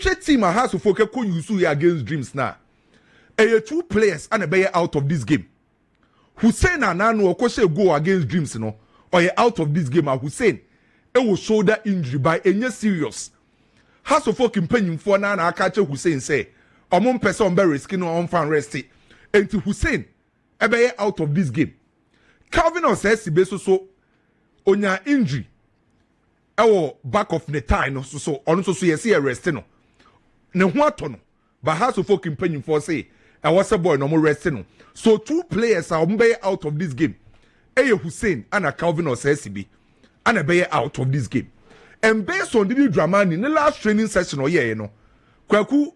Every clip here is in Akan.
which team has to focus on you against Dreams now? Two players and a bear out of this game. Hussein and Nano go against Dreams, no, or out of this game. Hussein, it was shoulder injury by any serious. Has to focus in for now. I catch Hussein say, "Among person berry skin on fan resty." And to Hussein, a bear out of this game. Calvin says he so onya injury. Our back of the tie no so on so yes arrest no. Ne ho atono. But has to focus in for say, I was a boy no more rest no. So two players are out of this game. Hussein and a Calvin says he be and a bear out of this game. And based on the drama in the last training session or you know, KWEKU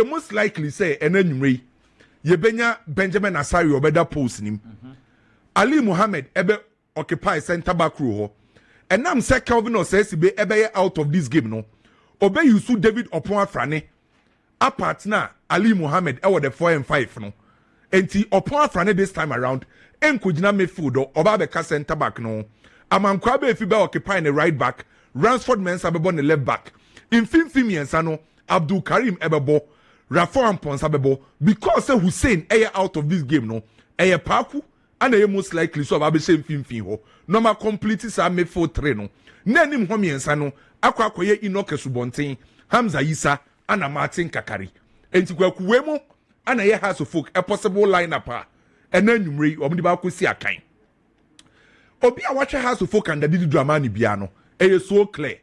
most likely say and anyway, Yebenya Benjamin Asari or better post him. Ali Muhammad ebe occupy center back row. And now say Calvin says he be ebe out of this game no. Obe Yusu David Opon Frane. A partner Ali Muhammad ewa the 4 and 5 no. Enti Opon Frane this time around. Enkujina midfield oba beka center back no. Amankwabe if be occupy the right back. Ransford Mensah bebo the left back. In Fimfimi Ensano Abdul Karim ebebo. Rafa Amponsa bebo because Hussein out of this game no. Paku. And they most likely so about the same thing ho. No ma complete sa me for treno. Nenim homi ensano akwa koye Inoke Subontin, Hamza Isa, and Martin Kakari. Enti KWEKU and a has of folk a possible lineup and then numeri omdiba ko si akan. Obi a watch house of folk and the didi dramani biano. So clear.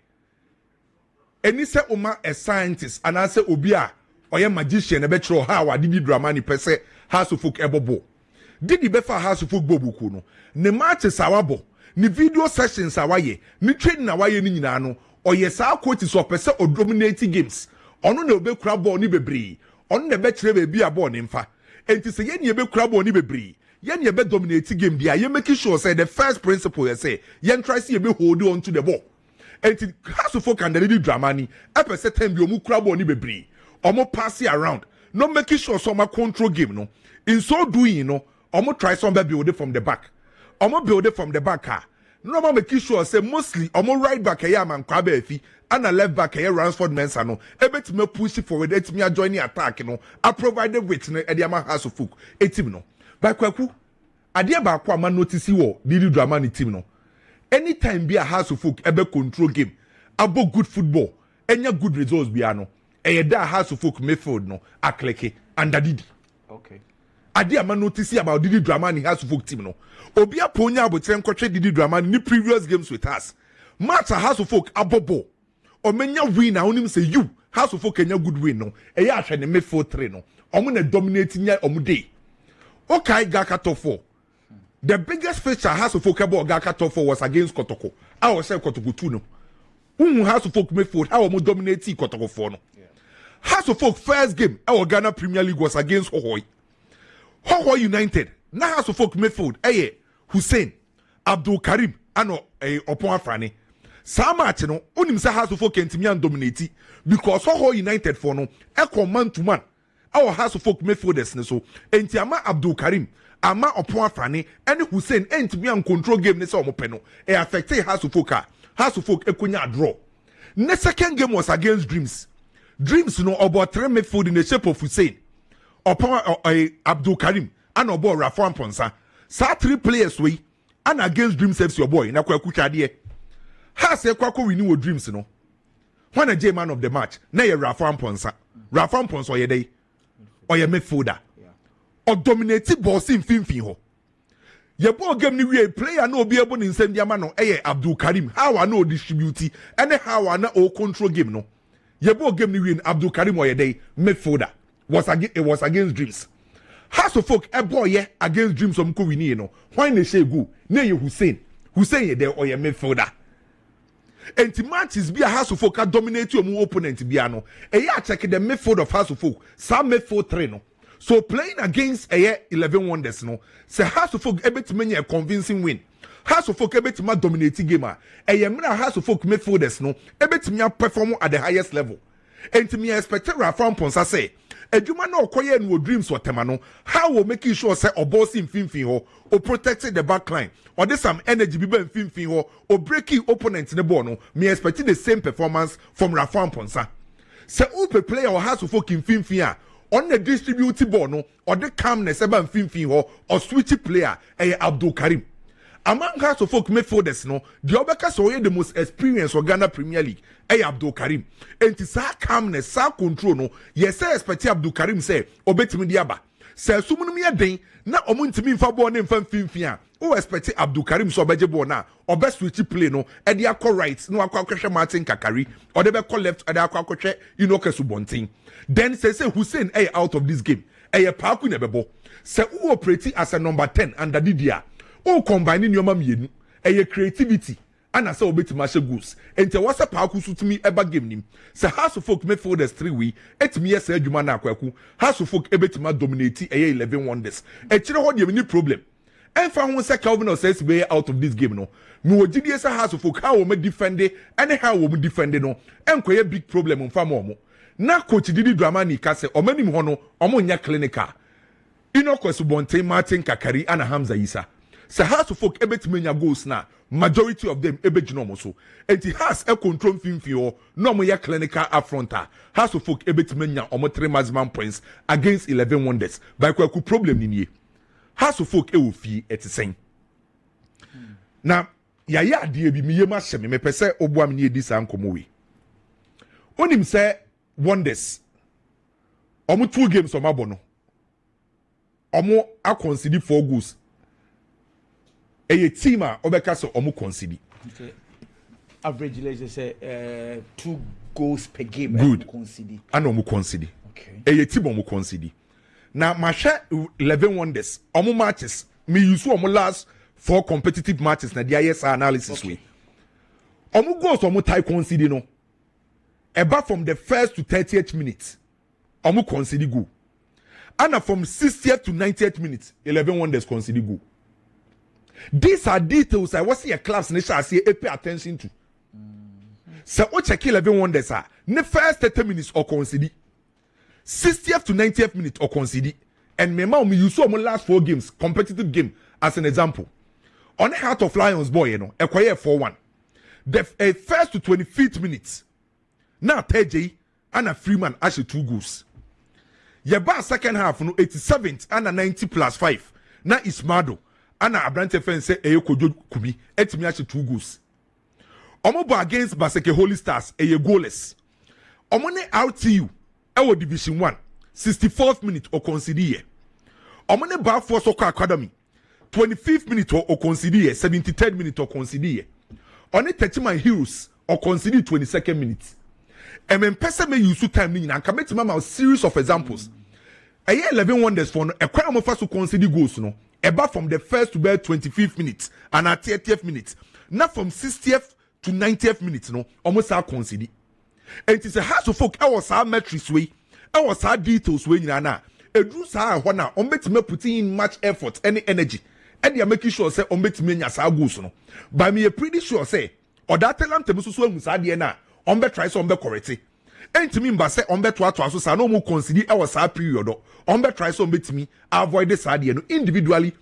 Eni se oma a scientist and I say obia or a magician a betro how a didi dramani per se house of folk ebobo. Didi befa house of football buku no. Ne matches awabo. Ni video sessions awaye. Ni training awaye ni nyina no. Oye sa coach so pese o dominating games. Ono na obe kura ball ni bebree. Ono na be kire be bia ball ni mfa. Enti se ye ni ebe kura ball ni bebree. Ye ni ebe dominating game dia. Ye making sure say the first principle ye say ye try see ebe hold on to the ball. Enti house of folk and the lady drama ni. Epe se time bi omu kura ball ni bebree. Omo pass it around. No making sure so ma control game no. In so doing you know. Omo try some build it from the back. Omo build it from the back. No man make sure say mostly omo right back here man kwabe efi and a left back here Ransford Mensah no. Ebe to me push it forward. Et me a join the attack no. I provided with no Ediama House of Folk. Team no. By KWEKU, adia ba kwa man notice wo Didi Dramani team no. Anytime be a House of Folk ebe control game. Abo good football. Enya good results biano. Eye da House of Folk midfield no. Akleke and Didi. Okay. Adi ama notice about Didi Dramani House of Folk team no. Obi aponya abotre nkotwe Didi Dramani ni previous games with us. Match a House of Folk abobo. Omenya win na onim say you House of Folk enya good win no. Eye ahwe ne midfield 3 no. Omo na dominate nya omo dey. Okay Gaka top 4. The biggest feature House of Folk about Gaka top 4 was against Kotoko. I was say Kotoko 2 no. House of Folk midfield how omo dominate Kotoko 4 no. Yeah. House of Folk first game our Ghana Premier League was against Hohoi. Hohoi United. Na House of Folk midfield Hussein, Abdul Karim, ano Opon Frane. Sama no, unim say House of Folk entimi and dominate because Hohoi United for no, man to man. Our House of Folk midfielders ne so. Enti ama Abdul Karim, ama Opon Frane, and Hussein entimi and control game ne so omo no. E affected House of Folk. House of Folk ekonya draw. The second game was against Dreams. Dreams no about 3 midfield in the shape of Hussein. Opon Abdul Karim, and obo Rafa Amponsa. Sa 3 players we and against Dreams FC your boy na KWEKU chadie. Ha se KWEKU win with Dreams no. When a J man of the match, na ye Rafa Amponsa. Rafa Amponsa ye dey or ye midfielder. Or dominated ball sin finfin ho. Ye ball game ni we player no be able to send dia man no Abdul Karim. How I know distribute and how I know all control game no. Ye ball game ni we Abdul Karim or ye dey midfielder. It was against Dreams. House of Folk a boy against Dreams of Mkowini no. Why ne say go? Ne ye Hussein. Hussein ye there or ye midfielder. And the matches be a House of Folk dominate your opponent biano. E ya check the midfield of House of Folk. Some midfield 3 no. So playing against 11 wonders no. Say House of Folk able to make a convincing win. House of Folk able to make dominating gamer. E ye mina House of Folk midfielders no. Able to make perform at the highest level. And to me expect Rafa Amponsa say Ejuma no koye no Dreams or temano. How will making sure say or boss in finfin ho or protecting the back line or there's some energy be in finfin ho or breaking opponents in the ball no. Me expecting the same performance from Rafa Amponsa. Se upe player or House of Folk in Finfia on the distributed ball no or the calmness about Finfin or switchy player Abdul Karim. Among House of Folk midfielders no the Obeka so the most experienced or Ghana Premier League Abdul Karim. And to sa calmness, sa control no yes say expect Abdul Karim say obetimi diaba. Se sumunum ya den na omuntimi mfa ball ne mfa Finfia. O expect Abdul Karim so beje ball na or best switchy play no e dey akọ right no akọ akwhwe Martin Kakari or dey be call left or dey akọ akwhwe Inokesu Bontin. Then say Hussein out of this game. Paku nebebo. Say who operate as a number 10 under Didia. O combining your mamienu. Creativity. And I say obeti mashe goose. Ente wasa Paku sutimi eba game nim. Say House of Folk midfielders 3 we. Et me say Juma na KWEKU. House of Folk ebeti ma dominate 11 wonders. Chire ho de any problem. Enfa ho say Calvin says be out of this game no. Me wo gidie say House of Folk how we defend it and how we defend it no. Enkoye big problem on mo. Na coach Didi Dramani kase omanim hono omonya clinical Inokesu Bontin Martin Kakari and Hamza Isa se House of Folk ebetimenya goals na majority of them ebegino so and it has a control finfio no mo ya clinical affronter House of Folk ebetimenya omo 3 maximum points against 11 wonders by KWEKU problem ni nie House of Folk e wo fi etisen na ya ade bi miyema hye me pese oboa me ni edi sa nkomo we onim se wonders omo 2 games omo abono omo a concede 4 goals team a obeka so omo concede average let's say 2 goals per game good concede and omo concede okay team omo concede na mahwe 11 wonders omo matches me use omo last 4 competitive matches na dia yes analysis we omo goals omo tie concede no about from the 1st to 30th minute, omu concede goal. And from 60th to 90th minute, 11 wonders concede goal. These are details I was see a class nation I see pay attention to. So o check 11 wonders are the first 30 minutes or concede, 60th to 90th minute or concede. And me use some last 4 games, competitive game as an example. On the Heart of Lions boy, you know, acquire 4-1. The first to 25th minutes. Now TJ and a Freeman actually 2 goals. Yeba second half no 87th and a 90 plus 5. Now Ismado and a Abrante Fen say Kojo Kubi etimi actually 2 goals. Omobo against Baseke Holy Stars goalless. Omone RTU Ewo Division 1 64th minute or concede. Omone Bar Force Soccer Academy 25th minute or concede 73rd minute or concede. One 30 Heroes or concede 22nd minute. And when person may use time and come to mama a series of examples. 11 wonders for a crime of us to consider goals no. About from the 1st to the 25th minute and at 30th minute. Not from 60th to 90th minute no. Almost our consider. And it is a House of Folk our metrics way. Our details way na. A do sa wana ombet me putting in much effort any energy. And they are making sure say ombet me nyasa goals no. But me pretty sure say or that talent to so musa de na. Ombe try so ombe correct. Enti mba say ombe to ato so no mo consider our sa period. Ombe try so ombe timi avoid this idea no individually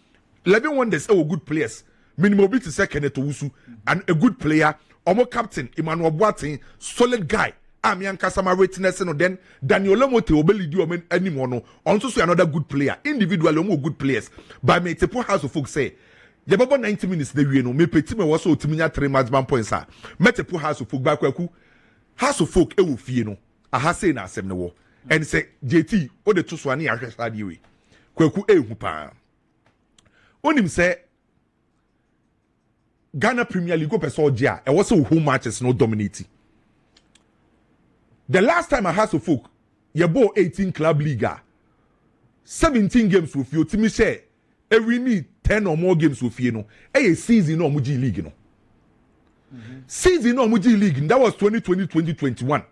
11 wonders are good players. Minimum bit to second to Usu and a good player. Omo captain Emmanuel Boateng solid guy. Amian Kasama witness no then Daniel Lamote obeli di omen anymore no. Also so another good player. Individually omo good players. But me tepo House of Folk say yebabo 90 minutes de wie no me peti me was so timinya 3 maximum points a. Me tepo House of Folk ba KWEKU House of Folk ewo fie no aha say na asem ne wo and say JT o de to so ani ahwe sade we KWEKU ehu pa onim say Ghana Premier League go person ogia e was so home matches no dominate the last time a House of Folk ye bo 18 club league 17 games with you timi share every need 10 or more games with you no e season no muji league no season no Muji League that was 2020-2021.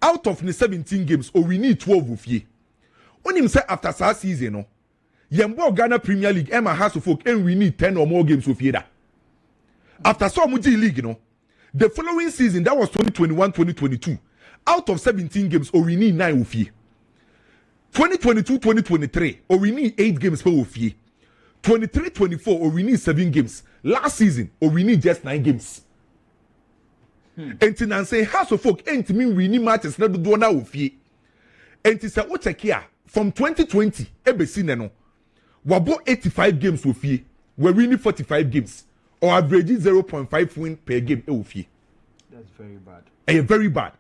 Out of the 17 games, we need 12 of ye. When him say after that season, no, Yembo Ghana Premier League, Emma House of Folk, and we need 10 or more games of ye. After so Muji League, no, the following season that was 2021-2022. Out of 17 games, we need 9 of ye. 2022-2023, we need 8 games per of ye. 23-24, we need 7 games. Last season, we need just 9 games. enti nan say House of Folk enti me winning matches na do na ofie enti say wo check here from 2020 ebesi ne no wabo 85 games ofie we winning 45 games or averaging 0.5 win per game ofie. That's very bad. Very bad.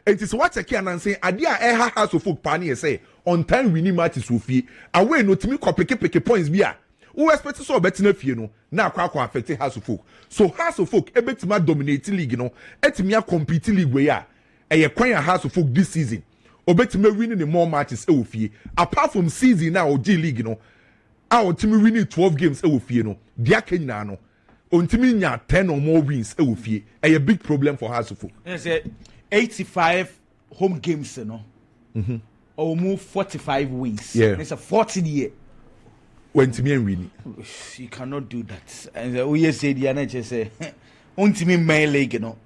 Enti so what check here nan say ade a House of Folk pa na say on time winning matches ofie away no timi kopeke points bia who expect so betina fie no na akwa affect House of Folk. So House of Folk ebetima dominate league no etimia compete league we ya kwan House of Folk this season obetima winning the more matches e wo fie apart from season na o G league no a o timi winning 12 games e wo fie no dia kenya no ontimi nya 10 or more wins e wo fie a big problem for House of Folk. Say 85 home games no or move 45 wins. It's a 14 year. When Timmy and Winnie, you cannot do that. And we say the NHS say, "On to me my leg, you know,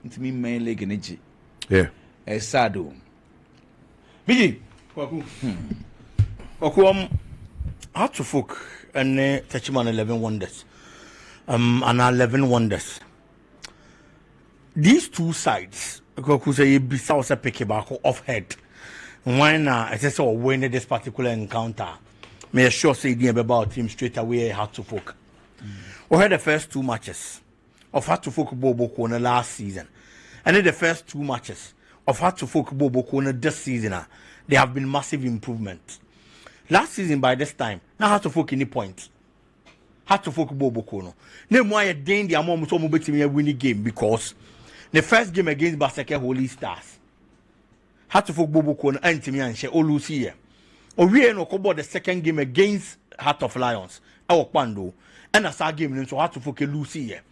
to me my leg energy." Yeah, it's sad. BIGGY, House of Folk and Touchman 11 Wonders, and 11 Wonders. These two sides, Kwaku say, be south a pick off head. When I say so, win this particular encounter. May I sure say the about team straight away House of Folk. We had the first two matches of House of Folk Bobo Corner last season. And then the first two matches of House of Folk Bobo Corner this season, there have been massive improvement. Last season by this time, now House of Folk any point. House of Folk Bobo Corner. Name why a day the amount of me a winning game because the first game against Baseke Holy Stars. House of Folk Bobo Corner and Timmy and she all lose here. We no cover the second game against Heart of Lions. Our Pando and as our game so Heart of Folk lose here.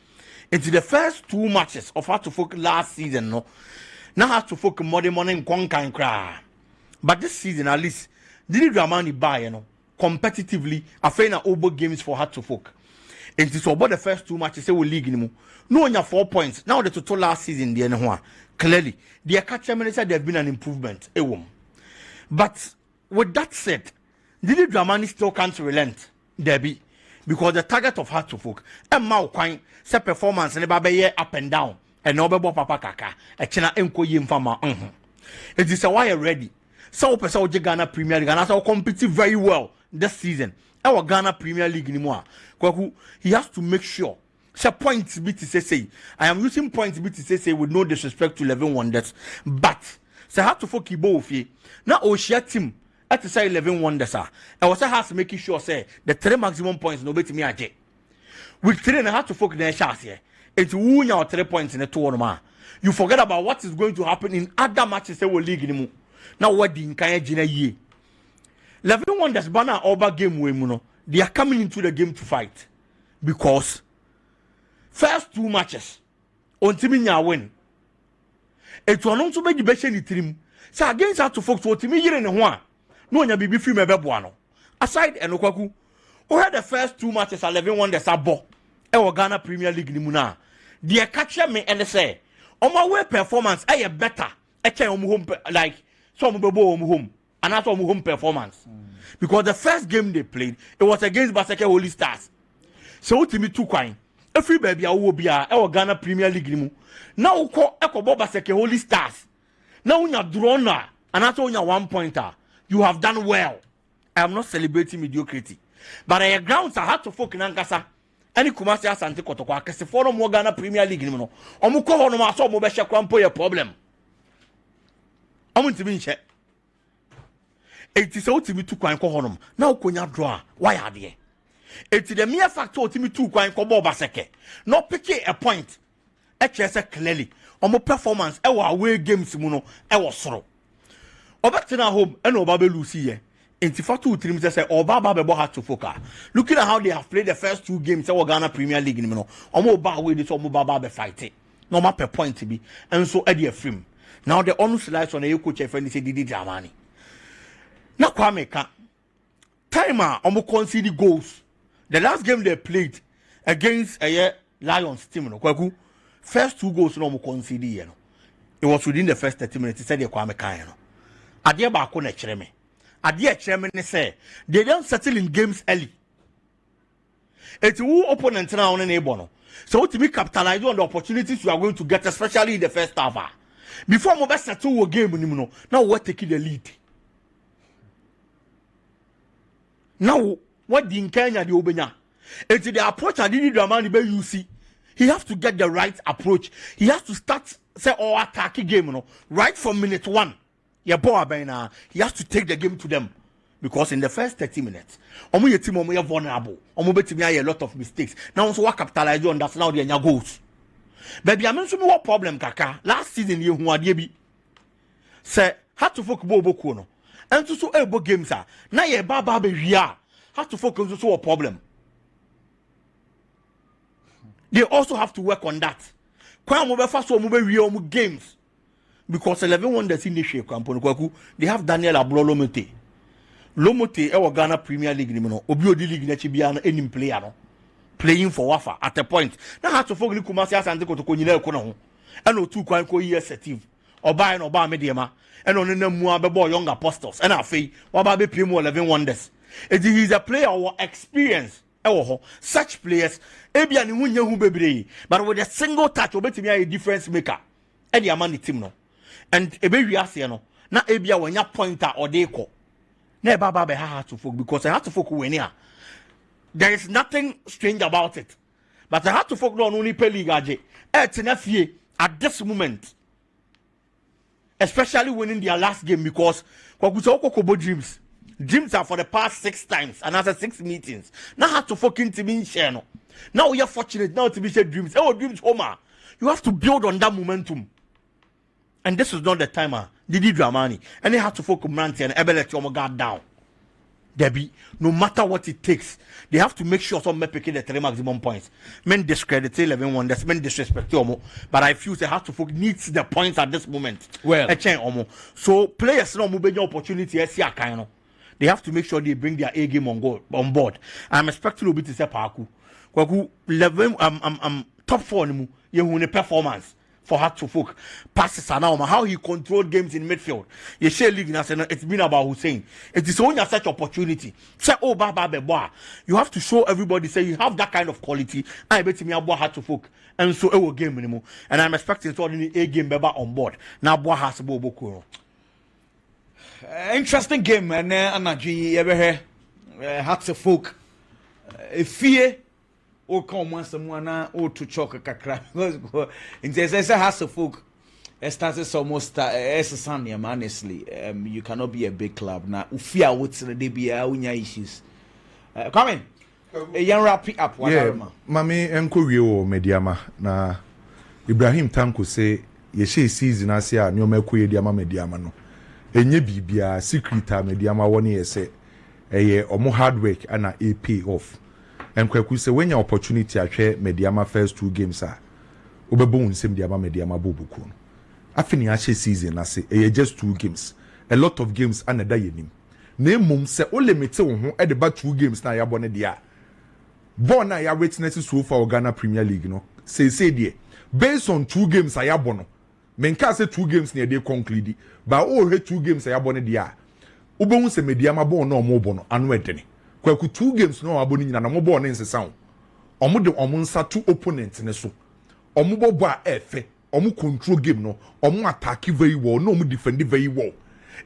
Into the first two matches of Heart of Folk last season, no. Now Heart of Folk Monday morning can cry. But this season at least did Dramani buy competitively a fair over games for Heart of Folk. Into so about the first two matches they will league anymore. No on your 4 points. Now the total last season the clearly the catcher minister there have been an improvement. But with that said, Didi Dramani still can't relent, Debbie, because the target of Heart of Folk and Mao say performance and the up and down, and no papa kaka, a china enko yim fama. It is a wire ready. So Ghana Premier League and also compete very well this season. Our Ghana Premier League anymore. He has to make sure. Say points be to say. I am using points be to say with no disrespect to 11 Wonders, but say Heart of Folk Ibo now Oshia team. At the say 11 Wonders I was has making sure say the 3 maximum points no bet me aje. With 3 and Heart of Folk then chance here. It's win your 3 points in the tournament. You forget about what is going to happen in other matches they will league anymore. Now what the Nkaya Jina ye. 11 Wonders banner over game we muno. They are coming into the game to fight. Because first 2 matches on Timinya win. It's one to make the best in team. So against Heart of Folk to Timi in one. No nya bibi free mebeboano aside enokwaku we had the first 2 matches 11 Wonders abo e wo Ghana Premier League ni mu na de catch me and say on my way performance e better e chen om home like some bebo om home and also home performance because the first game they played it was against Baseke Holy Stars so ultimate 2 kwan e free baby a wo bia e wo Ghana Premier League ni mu na wo ko e ko Baseke Holy Stars na unya draw na and also unya 1 pointer. You have done well. I am not celebrating mediocrity. But I grounds are hard to folk in Ankasa. Any Kumasi Asante Kotokwa, because the forum Ghana Premier League. Omuko no maso mo be shakrampo problem. Omunti bi nche. Eti se otimi tu kwan ko honom. Na okonya draw. Why are there? Eti the mere factor otimi tu kwan ko bo Baseke. No pick a point. Say clearly. Omo performance e wa away games mu no e wo soro. Obatina home and Obabe Lucy. Intifatu teams say Obaba Bebo Heart of Folk. Looking at how they have played the first 2 games of Ghana Premier League, Omo Ba way this Omo Baba fighting. No matter point to be, and so Eddie Frame. Now the honest slides on a coach friend say Didi Dramani. Now Kwame ka timer Omo concede goals. The last game they played against a Lions team, Kwaku. First 2 goals no Omo concede. It was within the first 30 minutes. He said Kwame ka. Adia ba ko na kyereme. Adia kyereme ne say they don't settle in games early. It's who opponent now on an ebono. So to be capitalized on the opportunities you are going to get, especially in the first half. Before we settle a game, now we're taking the lead. Now, what the Kenya the Obenya? It's the approach I did the man you see. He has to get the right approach. He has to start say attacking game, right from minute 1. He has to take the game to them. Because in the first 30 minutes, your team are vulnerable. A lot of mistakes. Now also what capitalize on that's now the goals. Baby, I mentioned what problem kaka. Last season you who are say had to focus bobo and to so able games are now ye baba be had to focus on a problem. They also have to work on that. Kwa mo be fast so mo be real games. Because 11 wonders in the shape campaign, they have Daniel Abrolomete. Lomote our Ghana Premier League Obio League Nechibiana any player no playing for Wafa at a point. Now had to focus Kumasi and go to Konile Kono and no 2 quite years active or buy an Obama Mediama and on the more young apostles and I say Wababe Primo 11 wonders. It is a player or experience. Such players, Ebian who baby, but with a single touch, obey me a difference maker. And the amount team no. And a baby asiano, not Ebia when you pointer or deco. Never Baba had to focus because I had to focus when here. There is nothing strange about it. But I had to focus on only Peligaje. At this moment, especially winning their last game because Kwakuto dreams. Dreams are for the past 6 times and after 6 meetings. Now I had to focus into being share. Now we are fortunate now to be shared dreams. Oh, dreams, Homer. You have to build on that momentum. And this is not the timer. Didi Dramani. And they have to focus Manti and Ebele to guard down. Debbie, no matter what it takes, they have to make sure some picking the 3 maximum points. Men discredit 11 wonders, men disrespect Omo. But I feel they have to focus needs the points at this moment. Well, so players no move opportunity. They have to make sure they bring their A game on board. I'm expecting a bit to say Paku. Kwaku 11 top 4 you performance. For her to focus passes and how he controlled games in midfield. You share league now, it's been about Hussein. It is only such opportunity. Say, oh, Baba, you have to show everybody, say you have that kind of quality. I bet me Abua had to focus. And so it will game anymore. And I'm expecting to a game Beba on board. Now, Boa has to go. Interesting game, and Anaji ever had to focus. Fear. Or come once someone or to choke a crack. In this has to folk. It starts almost as a Sunday, honestly. You cannot be a big club now. Ufia would say they be our issues. Come in. A young wrap up. Yeah, Mammy Enkorio Mediama. Na Ibrahim Tanko say, Yeshe season as ya, no Meku Diama Mediamano. Enye Bibia, secret Mediama 1 year say, a or more hard work and a pay off. And KWEKU say when your opportunity I share Mediama first 2 games are Obebon same Diama Mediama Bobukun. I finish season I say just 2 games. A lot of games and a day in name mum say only me tell who at the back 2 games na ya bonne dia. Born na ya witnesses so for Ghana Premier League no. Say there. Based on 2 games I abono. Menka say 2 games near they conclude. But all 2 games I bonne dia. Obebon say Mediama bon no more bono anwetene. KWEKU 2 games no aboni nyina na mo ball ne nsesa wo omo de omo nsa 2 opponents ne so omo bobo a efe omo control game no omo attack very well no omo defend very well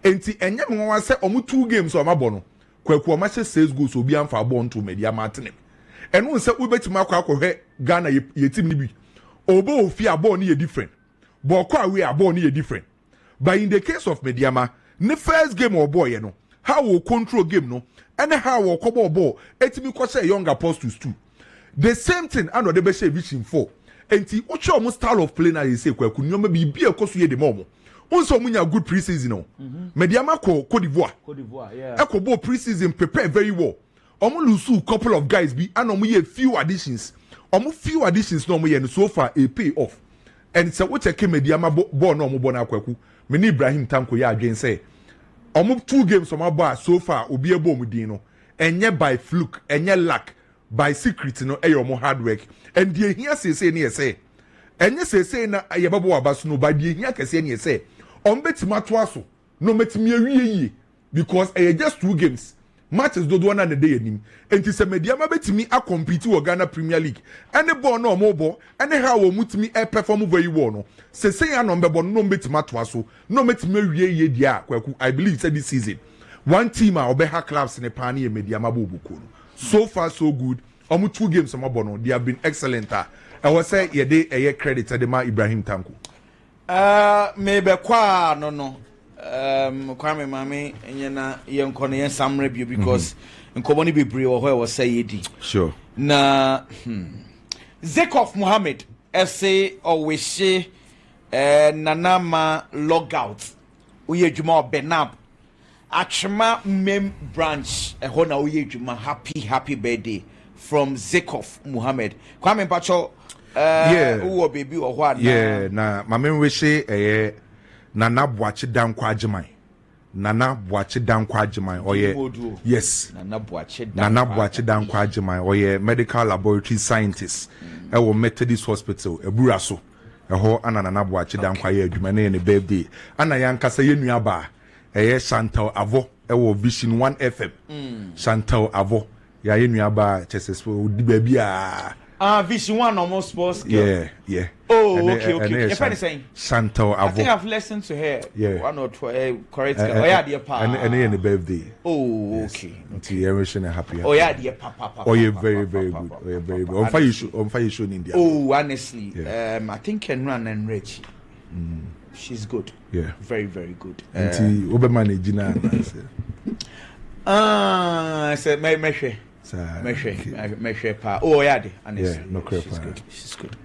enti enye me wan say omo 2 games o ma no KWEKU o ma she 6 goals obi amfa ball nto Mediama atene eno nse ubetima akwa Ghana ye team ni bi obo ofi a ball ni ye different but kwa we a ball ni ye different but in the case of Mediama ne first game or boy no how we control game no and how we cover ball etimi ko say young apostles too the same thing and they be say vision 4 enti uche omo style of play na you say KWEKU nyoma bi e koso ye de momo unso munya good preseason no Mediama ko Cote d'Ivoire yeah e ko ball preseason prepare very well omo lose couple of guys bi and omo ye few additions no omo ye no so far a pay off and so we check Mediama ball no omo ball na KWEKU me ni Ibrahim Tanko ya adwen say omo 2 games omo ball so far obi e ball mu din no enye by fluke enye luck by secret no e omo hard work and the here say na say enye say na ye babo abaso no by the here kese na say on betima to aso no metimi awie yi because just 2 games matches do one na the day nim enti se mediama betimi a compete wo Ghana Premier League any ball no mo ball any how wo mutimi e perform very well no se say ya no mbebo no betima to aso no metimi wie ye dia kwaku I believe say this season one team a obeha clubs in a pan e mediama bobuko no so far so good omu 2 games omo no they have been excellent I was say ye dey e credit to the man Ibrahim Tanko maybe kwa no Kwame Mami nyena yenkono yen samre bio because nkoboni bebre wo ho say yedi sure na Zekof Mohammed essay owehye nanama logout uye djuma Benab Achma mem branch ho na uye djuma happy birthday from Zekof Mohammed Kwame Pacho uwo baby wo ho yeah na mame wehye Nana Boachi Dankwa Ajimai. Nana Boachi Dankwa Ajimai. Oye. Yes. Nana Boachi Dankwa Ajimai. Oye medical laboratory scientist. Ewo Methodist Hospital. Eburaso. Eho ana Nana Boachi Dankwa ye adwumane ne birthday. Ana yankasa ye nuaba. Eye Chantal Avo. Ewo Vision 1 FM. Chantal Avo. Ya ye nuaba chesespo odi baby a. Vision 1 almost sports girl. Yeah. Oh, okay. If anything, Chantal Avo. I think I've listened to her. Yeah. 1 or 2 correct girl. Oh yeah, dear papa. And in the birthday. Oh, yes. okay. Everything happy. Oh yeah, dear papa. Oh yeah, very good. Oh yeah, very good. On fire show in India. Oh, honestly, I think Kenran and Reggie. She's good. Yeah. Very good. And manage now. I said Meshe. Pa. Oh yeah, honestly. Yeah, no she's good.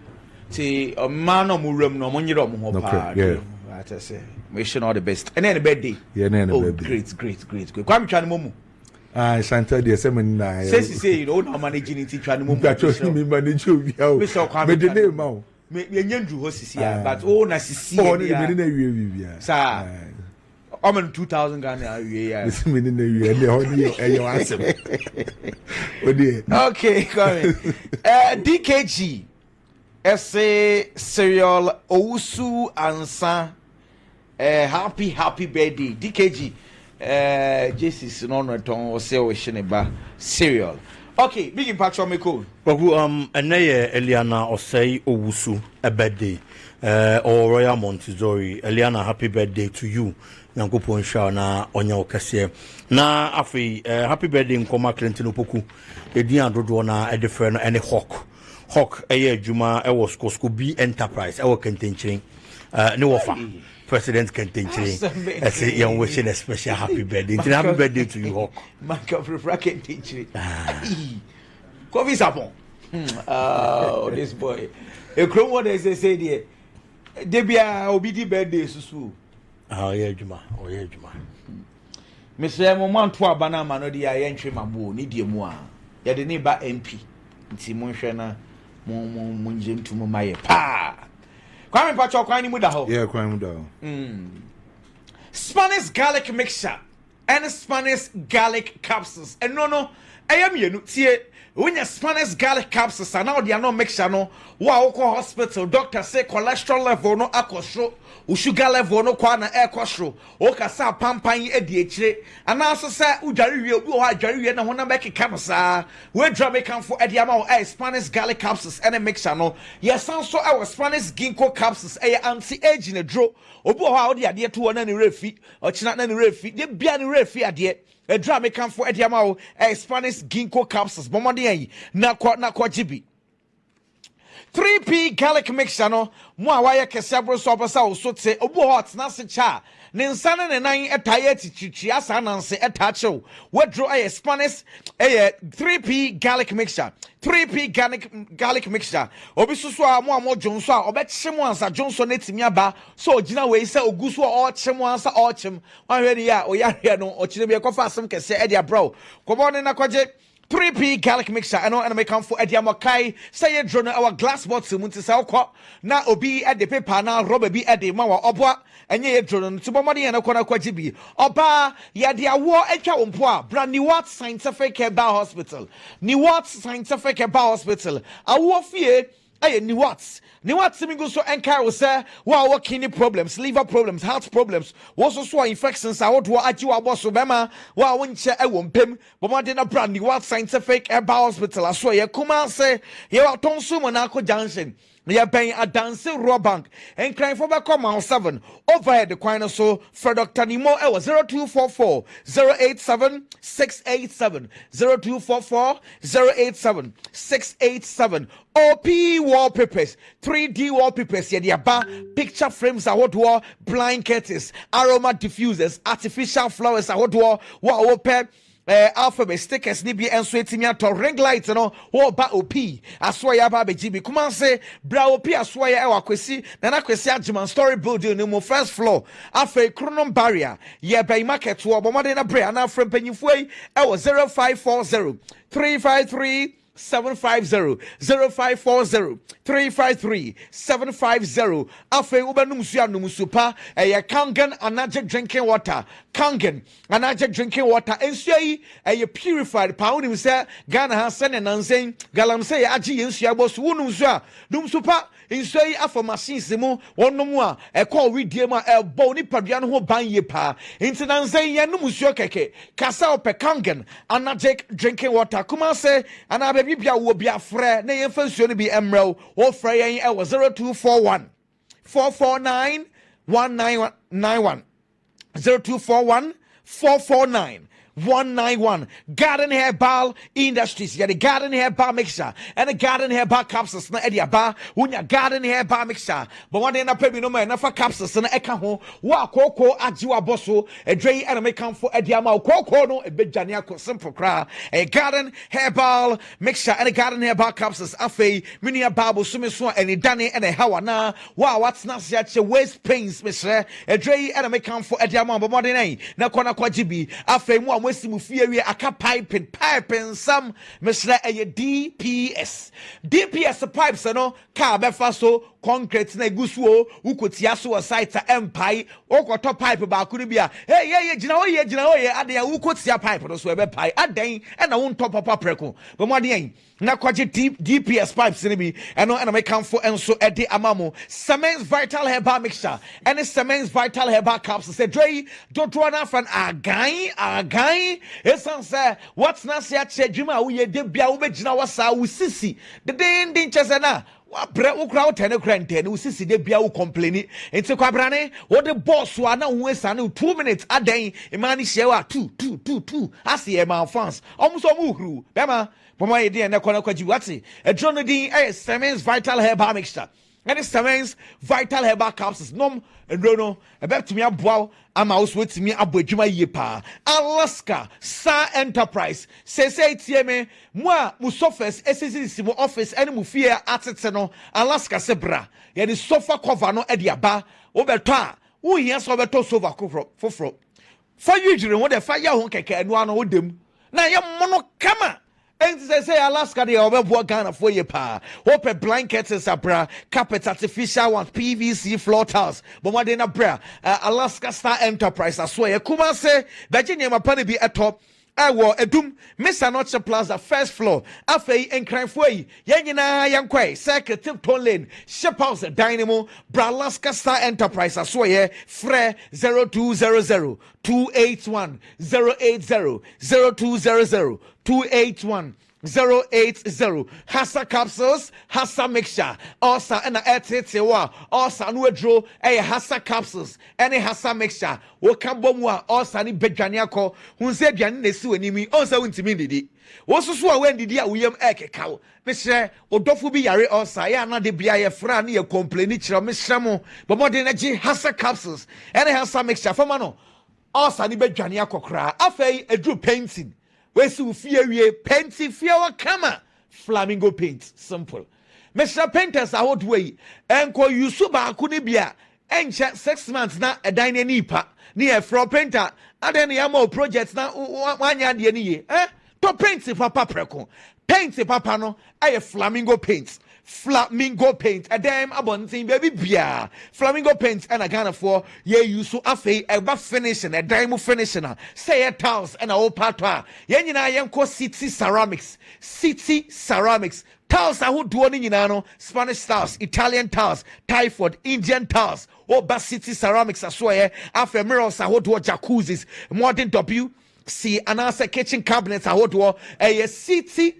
See, a man on room no money room pa. Yeah. I say, wish all the best. And then a birthday. Yeah, birthday. Great. Kwame trying momo. Chantal the same na. Say you don't know managing it trying momo. That just me manage you. Me the name now. Me nyendu ho sisi but oh na sisi. Oh, me na wie. Sir. I'm in 2000 Ghana. This minute you answer. Okay, come DKG. Essay serial Owusu Ansa. Happy birthday. DKG. Jesus no return or say we shineba serial. Okay, big impact on me cool. Eneye Eliana Osei Owusu a birthday. Or Royal Montessori. Eliana, happy birthday to you. Nyankopon sha na onya okase na afi happy birthday nkoma Clinton Opoku edin adodo na edefre no ene hawk eye adwuma e was Cosco B Enterprise e wo Kentenchirin ne wofa President Kentenchirin I say young wishing a special happy birthday. Happy birthday to you, Hawk. Mark up for Kentenchirin. Coffee sapon. Oh, this boy. A crow what they say there. Debia obidi birthday susu. Oh yeah, Juma. Mr. Moment to abana mano di entry mabu ni die mu a. Ya de ne ba MP. Nti mo hwe na mo njem tu mo maye pa. Kwame pacho kwan ni mu da ho. Yeah, kwan mu da ho. Spanish garlic mixture and Spanish garlic capsules. And no, I am you tie when your Spanish garlic capsules and now they are no mixture no. Wa hospital doctor say cholesterol level no akosho. Sugar level no kwana air kosro o kasa pampan e di echire ana so say udware wie obi o adware wie na hona make ka no saa we drum make am for e di ama o Spanish garlic capsules and a mixture no yes so our Spanish ginkgo capsules e anti age na dro obi o ha o di ade to na ne refi o china na ne refi de bia ne refi ade e drum make am for e di ama o Spanish ginkgo capsules bomode yi na kwa jibi 3P garlic mixture no mo a waya kese abro so opasa wo so te obu hot na se cha ne nsane ne nan etaye tichichi asa na nse etachew wedro Spanish 3P garlic mixture 3P garlic mixture obi susu a mo jonso a obeche mo ansa jonso na timi aba so ogina we se ogusu o chemo ansa o chem wan hwe ne ya o ya hwe no o chire be kofa asem kese e dia bro kobo ne na kwaje 3P garlic mixture and make come for Ediamokai say drone our glass bottle munti sa okọ na obi e de paper na rubber bi e de ma wa obwa enye ye drone to bomode ye na kọ na kwaji bi oba ye de awo etwa wompo a brand new what scientific herbal hospital awo fie Aye, ni what me go so encourage we say wa kidney problems, liver problems, heart problems, also so infections are what aji wa boss bema wa wonche e wo mpem but mo de na brand ni what scientific herbal hospital aso ye kuma say ye wa tonso mo na ko junction ye ben adanse raw bank and crying for back come 7 overhead the coin so for Dr. Nimo e was 0244 087 687 0244 087 687 OP wallpapers 3D wallpapers yeah the picture frames are what war blind curtains aroma diffusers artificial flowers are what war alphabet stickers ni bi enso etimi ato ring light no wo ba opi aso ya ba beji kuma say bra opi aso ya e wakwesi na kwesi agman story building no mo first floor afa kronom barrier ye bay market wo bomode na bra na from panyifo yi e wo 0540 353 750 0540 353 750 afe ubenum su anum supa eye kangen anaje drinking water kangen anaje drinking water ensu yi eye purified pound him say Ghana ha sene nansen galam say agi yensu abosu unum su a dum supa ensu yi afọ machines mu wonum a e call we die ma e bo ni padua no ho ban ye pa enti nansen ye num su keke kasa ope kangen anaje drinking water kuma say ana bia wo bia frɛ na yɛmfa nsuo no bi emrɛw wo frɛ yɛn ɛwɔ 0241 449 1991 0241 449 191 Garden Herbal Industries. Yeah, the Garden Herbal Mixture and the Garden Herbal Capsules. Na ediaba unya Garden Herbal Mixture. But one day na pebi no man na for capsules na eka ho wa koko ajiwa boso e dre and make come for ediama koko no e bejania ko simple cry a Garden Herbal Mixture and the Garden Herbal Capsules. Afei mini ababo sumi so and dane and a hawa na wa what's not such waist pains Mr. e dre and make come for ediama but one day na kona kwajibi afei mo wesimu fiewe aka pipe some mesra eye DPS pipes no ka befa so concrete na egusuo ukotia so site empire okoto pipe ba kunu bia hey gina oye ade ya ukotia pipe no so ebe pai aden na won top papa preko but mo ade na kwaje DPS pipes ni bi eno na make come for enso ede amamo Siemens Vital Herbal Mixture and Siemens Vital Herbal Capsules say dre don't run off an agan esan say what's na say adwuma wo ye de bia wo begina wasa wo sisi de den chese na wa bre wo kra wo tene krante wo sisi de bia wo complain enti kwabrane wo de boss wa na wo esa na 2 minutes adan imani shewa 2 asi e man fans omuso mu huru bema Mama ye na kona kwaji wati e drono din Siemens Vital Herbal Mixture and the Siemens Vital Herbal Capsules nom no ebetumi aboa ama also wetumi abodwuma ye pa Alaska Sa Enterprise say tie me mo a mu surface SSC mo office any mu fie atete no Alaska sebra ye the sofa cover no e dia ba obeto a wo hia so obeto sofa foforo fa yidire wo de fa ya ho keke anu ano wodem na ye mono kama. And say Alaska the over Ghana for ye pa. Open blankets and sabra, carpet artificial ones, PVC floor tiles. But what in a bra, Alaska Star Enterprise, I swear. Kuma say, Virginia Mapani be at top. I war a doom, Miss Anocha Plaza, first floor, Afe and Crime Way, Yanina Yankwe, Circuit Tipton Lane, Ship House, Dynamo, Bralaska Star Enterprise, I swear, Fre 0200 281 080 0200 281 080 Hassa capsules, Hassa mixture, Osa and a Etewa, Osa Nuedro, a Hassa capsules, any Hassa mixture, Wakambomwa, Osa ni Bejaniako, who said Yanesu enemy, also intimidity. Also, so when did William Eke cow, Mr. Odofu be Yari Osa, Yana de Bia Frani, a complaint, Miss Shamo, but more energy Hassa capsules, any Hassa mixture for Mano, Osa ni Bejaniako cry, Afe, a drew painting. Wesu fear painting fear kama flamingo paint simple. Mr. Painters are what way enko yusuba kunibia enche 6 months na a dine nipa ni a fro painter aden yamo projects na wanya de ni ye to paint papa preko paint papa no ay flamingo paint Flamingo paint a damn abundant baby bia flamingo paint and a Ghana for ye use so afe a buff finishing a diamond finishing say a tiles and a old patois yenina yanko city ceramics tiles ahodoɔ no nyinaa no Spanish tiles, Italian tiles, Typhoid, Indian tiles, Oba City ceramics asoɛ afɛ mirrors ahodoɔ, jacuzzis, modern WC anaasɛ kitchen cabinets ahodoɔ city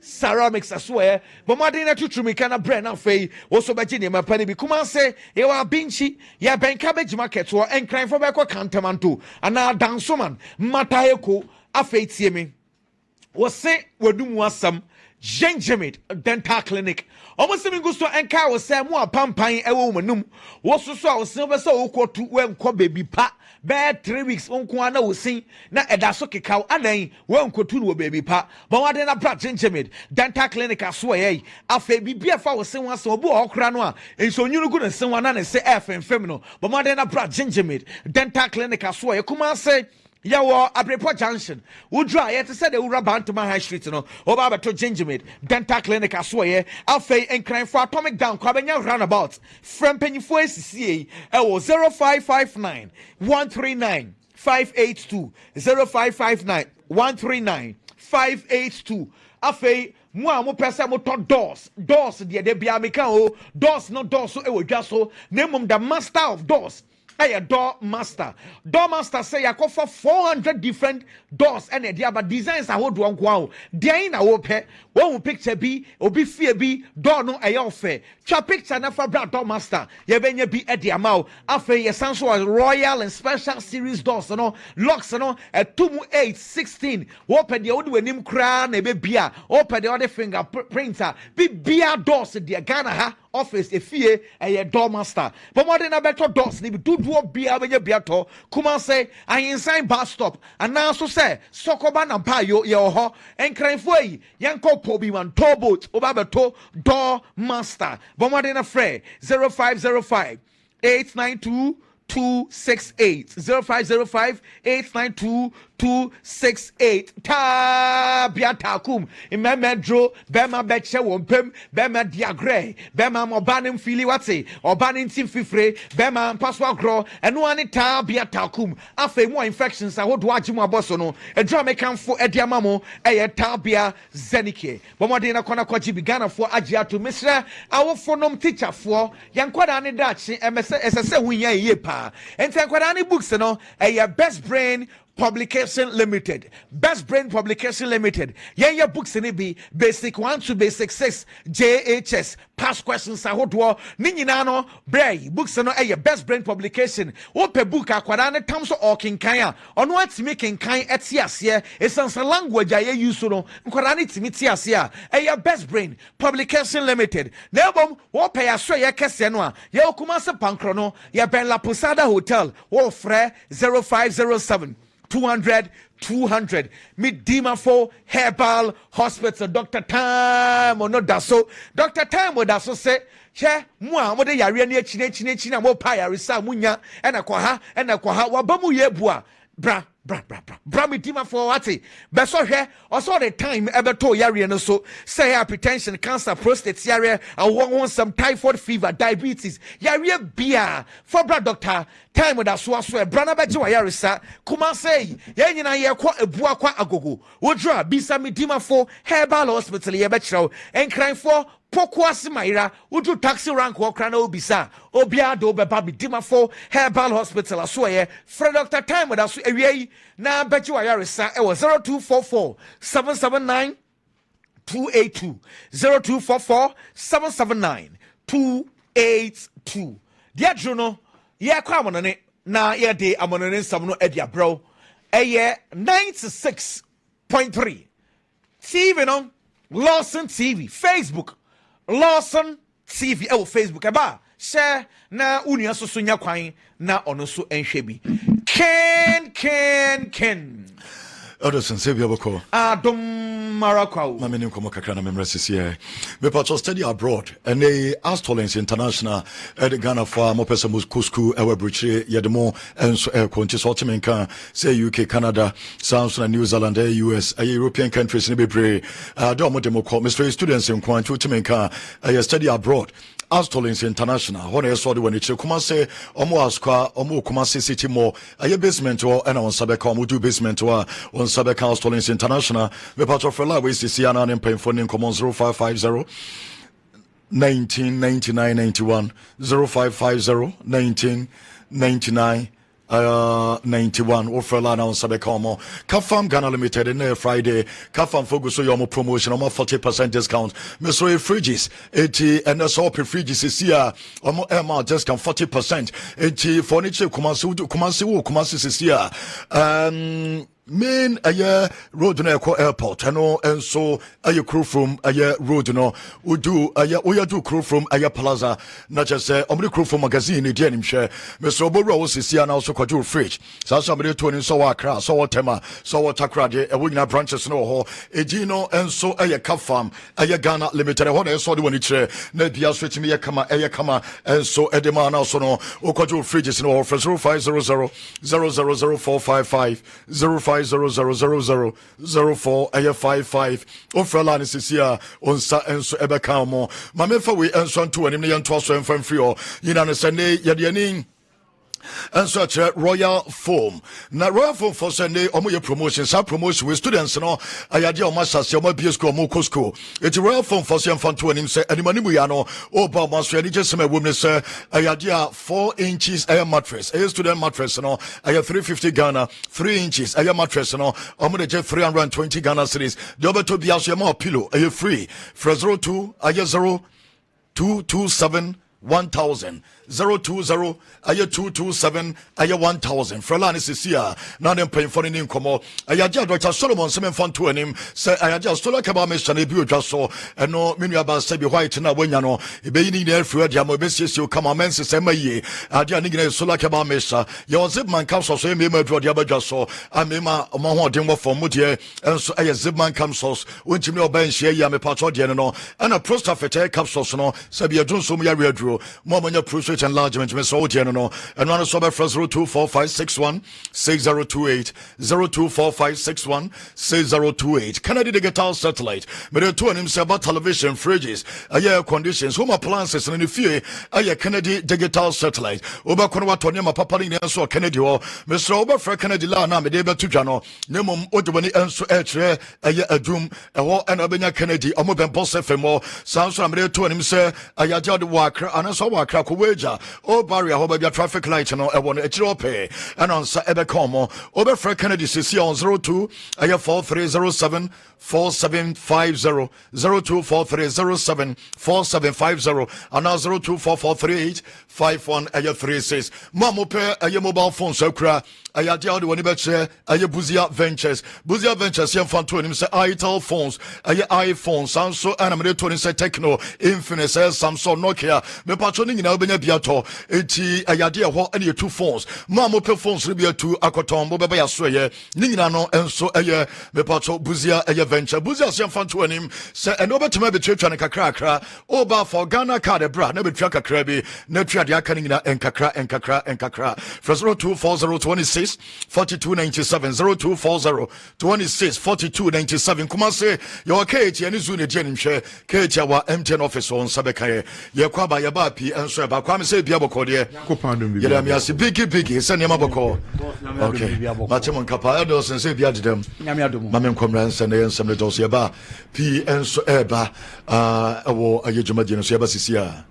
ceramics asoɛ bɔmmɔden no tuturumika na brɛ no afei wɔso bɛgye nneɛma pa no bi kuma sɛ yɛwɔ abinkyi yɛbɛn cabbage market hɔ nkranfo bɛkɔ kantamanto anaa dansoman matayeko afei tie me wɔse wɔdum asɛm Gingermate Dental Clinic. Almost seven gusto and car was say more pampan a woman. Was so I was never so awkward to when baby pa. Bad 3 weeks on Kwana was sing na edasoke cow and won't go to baby pa. But what then a brat Gingermate Dental Clinic I swear a fe be for was someone so bo cranoa and so you good and someone and say F and feminine. But what then a brat Gingermate Dental Clinic I swear come on say. Yawo Abrepo Junction. Udra yet said the Uraban to my high street no. Oba to Gingermate Dental Clinic aswaye. Alfay and crime for atomic down Cabanya roundabout. From Penny for CCA. 0559 139 582 0559 139 582. Afei mo pesa mo to doors de bia meka o doors no doors so e wodwa so nemum the master of doors. A door master say I for 400 different doors and a but designs are hold one wow. There in a open one picture be obi fear be door no a fair. Cha picture na for door master. Ye benye be at the amount after ye sanso royal and special series doors no locks no a 2-8-16 open the old wenim crown a beer open the other finger printer be beer doors the Ghana ha office a fear a door master. But more than a better doors ni do beer when you beato kuma say I inside bus stop and now so say sokoba na pa yo ho and crying for yanko pobi man towboat obabeto door master. But more than a fray 0505 892 268 0505 892 268 Tabia takum imemedro bema beche wompem bema diagre bema mobanim fili wate obanin tim fifre bema paswa gro eno ani tabia takum afa mo infections ahodo agimo aboso no edra mekanfo ediamamo eye tabia zenike bomode na kona kwaji bigana fo agya to misra awofo nom teacher fo yankwada ne dachi esese hunya eye pa enti yankwada ne books no eye best brain Publication Limited. Best Brain Publication Limited. Your books in be basic 1 to basic 6 JHS past questions ahodwo ninano bray books no your Best Brain Publication. Ope book akwada ne tamso okinkan ono atimi kinkan etiase e sansa language aye use no nkwada ne timi tiase your Best Brain Publication Limited. Nebom ope aso ye kese no a ye okuma se pankro no ye Ben La Posada Hotel wo frɛ 0507 200 Midima for Herbal Hospital. Dr. Time or no daso. Dr. Time or daso say, che, moi, what they are really china mo paya risa munya and a kwaha wabamu yebua. Bra midima for wati. Beso here, also the time ever to yari and so say hypertension, cancer, prostate, area, and want some typhoid fever, diabetes, yari beer for bra doctor. Time with us was where Brana Bajo Yarisa, Kuma say, Yanina Yakwa a Buakwa Agogo, Udra, Bisa Midima for Herbal Hospital, Yabetro, and crying for Pokwa Simaira, Udu taxi rank or crano bisa, Obiado Babi Dima for Herbal Hospital, I swear, Fred Doctor Time with us, now Bajo Yarisa, it was 0244 779 282 0244 779 282. Dear Juno. Yeah, come on it. Now, yeah, they are on some no idea, bro. A year 96.3. TV on Lawson TV, Facebook, Lawson TV. Oh, Facebook, aba share na unia so sunya kwan na ono so enhwe bi. Ken. Edilson, save your book. Adom Maracau. My name is Kakana Memres here. We part study abroad and they asked Tollins International at Ghana for more person who's Kusku, our bridge, Yademo, and so Qantas Ottoman say UK, Canada, South New Zealand, US, European countries in Bibre, Domodemo, Mr. Students in Quantu Timenka, study abroad. As Tollins International, when I saw the when it's Kumase, Omo Asqua, Omo Kumase City More, a basement or and on Sabeka, do basement or on Sabeka Tollins International, we part of la we see an paying for Ninkomon 0550 1999 0550 1999 91 ofrela na onsabe komo Kafam Ghana Limited in Friday Kafam focus so your promotion on 40% discount Mr. Fridges 80 and so fridges is here omo Emma discount 40% 80 furniture Kumasi is here main road na airport and so crew from road no we do crew from plaza not just say crew from magazine ni denim share Mr. Oboro was here and also kwaju fridge so somebody to so wakra so tema so watakra de we na branches no ho ejino and so Kafam Ghana Limited ho na so de woni kire na bia so timi kama and so edema na so no kwaju fridges no for 0500 000455 05000004 55 ofrela ni sisia onsa enso ebeka mo mamefa we enso nto anim ne yento aso emfam free o yina no sene yede ani and such Royal Foam. Now Royal Foam for Sunday, your promotion, some promotion with students, no, I had your master's, your BS school, Moko school. It's Royal Foam for some fun to him, say, and Manimuano, oh, Bob Master, and just some women, sir. I had 4 inches air mattress, a student mattress, no, I have 350 Ghana, 3 inches air mattress, no, I'm going to get 320 Ghana series. The other to be also more pillow, are you free? For 02, I have 0227 1000 020 aya 227 aya 1000 Frelani Sisia na dem pay for ni nkomo aya ja Dr. Solomon semen fon to anim say aya ja stola kaba me shane bi odwa so eno menu aba say bi white na wanya no e be ni na afru dia mo be siesie kama men se ma yie ade ani gina stola kaba me sha ye zipman kam so me ma adwo dia badwa so amema mo ho den mo fom mo de enso aya zipman kam so wontimi oba nhia ya me patro de no ana prostafete capsules no say bi adun so mo ya redro mo manya prostate enlargement me so de no and one so be 024561 6028 024561 6028 Canada digital satellite me de to anim say about television fridges air conditions home appliances in the fear air Canada digital satellite oba kono wato ne ma papa ni so Canada o me so oba fra Canada la na me de be tudwa no nemom odwani enso ekre air adum eho and obenya Canada omo ben boss fm o sanso me de to anim say ayaja de wakra anaso wakra ko wager o barrier ho ba traffic light no e won e kire ope and on sa ebe komo obe fra Kennedy cc on 02 aya 4307 4750 024307 4750 and 024438 51 aya 36 mamo pe aya mobile phone so kra aya dia de woni be che aya Buzia Ventures yem fan to nim say itel phones aya iPhone sanso anamede to nim say Techno Infinix Samsung Nokia me patro ni nyina obenya biato enti aya dia ho ene 2 phones mamo pe phones re biatu akoton bo be ya so ye ni nyina no enso aya me patro Buzia aya Venture Buzia yem fan to nim say eno betema be twetwa ne kakra oba for Ghana card bra na betwa kakra bi na twa dia kan nyina enkakra first 024026 4297 0240 26 4297 kuma say your KH ani zu ne je nim hwe KH wa MTN office on sabeka ye kwa ba ye ba pi enso ba kwa me say bia bokode ye da me ase biggy say ne ma boko okay matemon kapa do say bia dedem nyame adom ma me nkomra nse ne ensem ne do so ye ba pi enso eba ewo ayejuma je no so ye ba sisia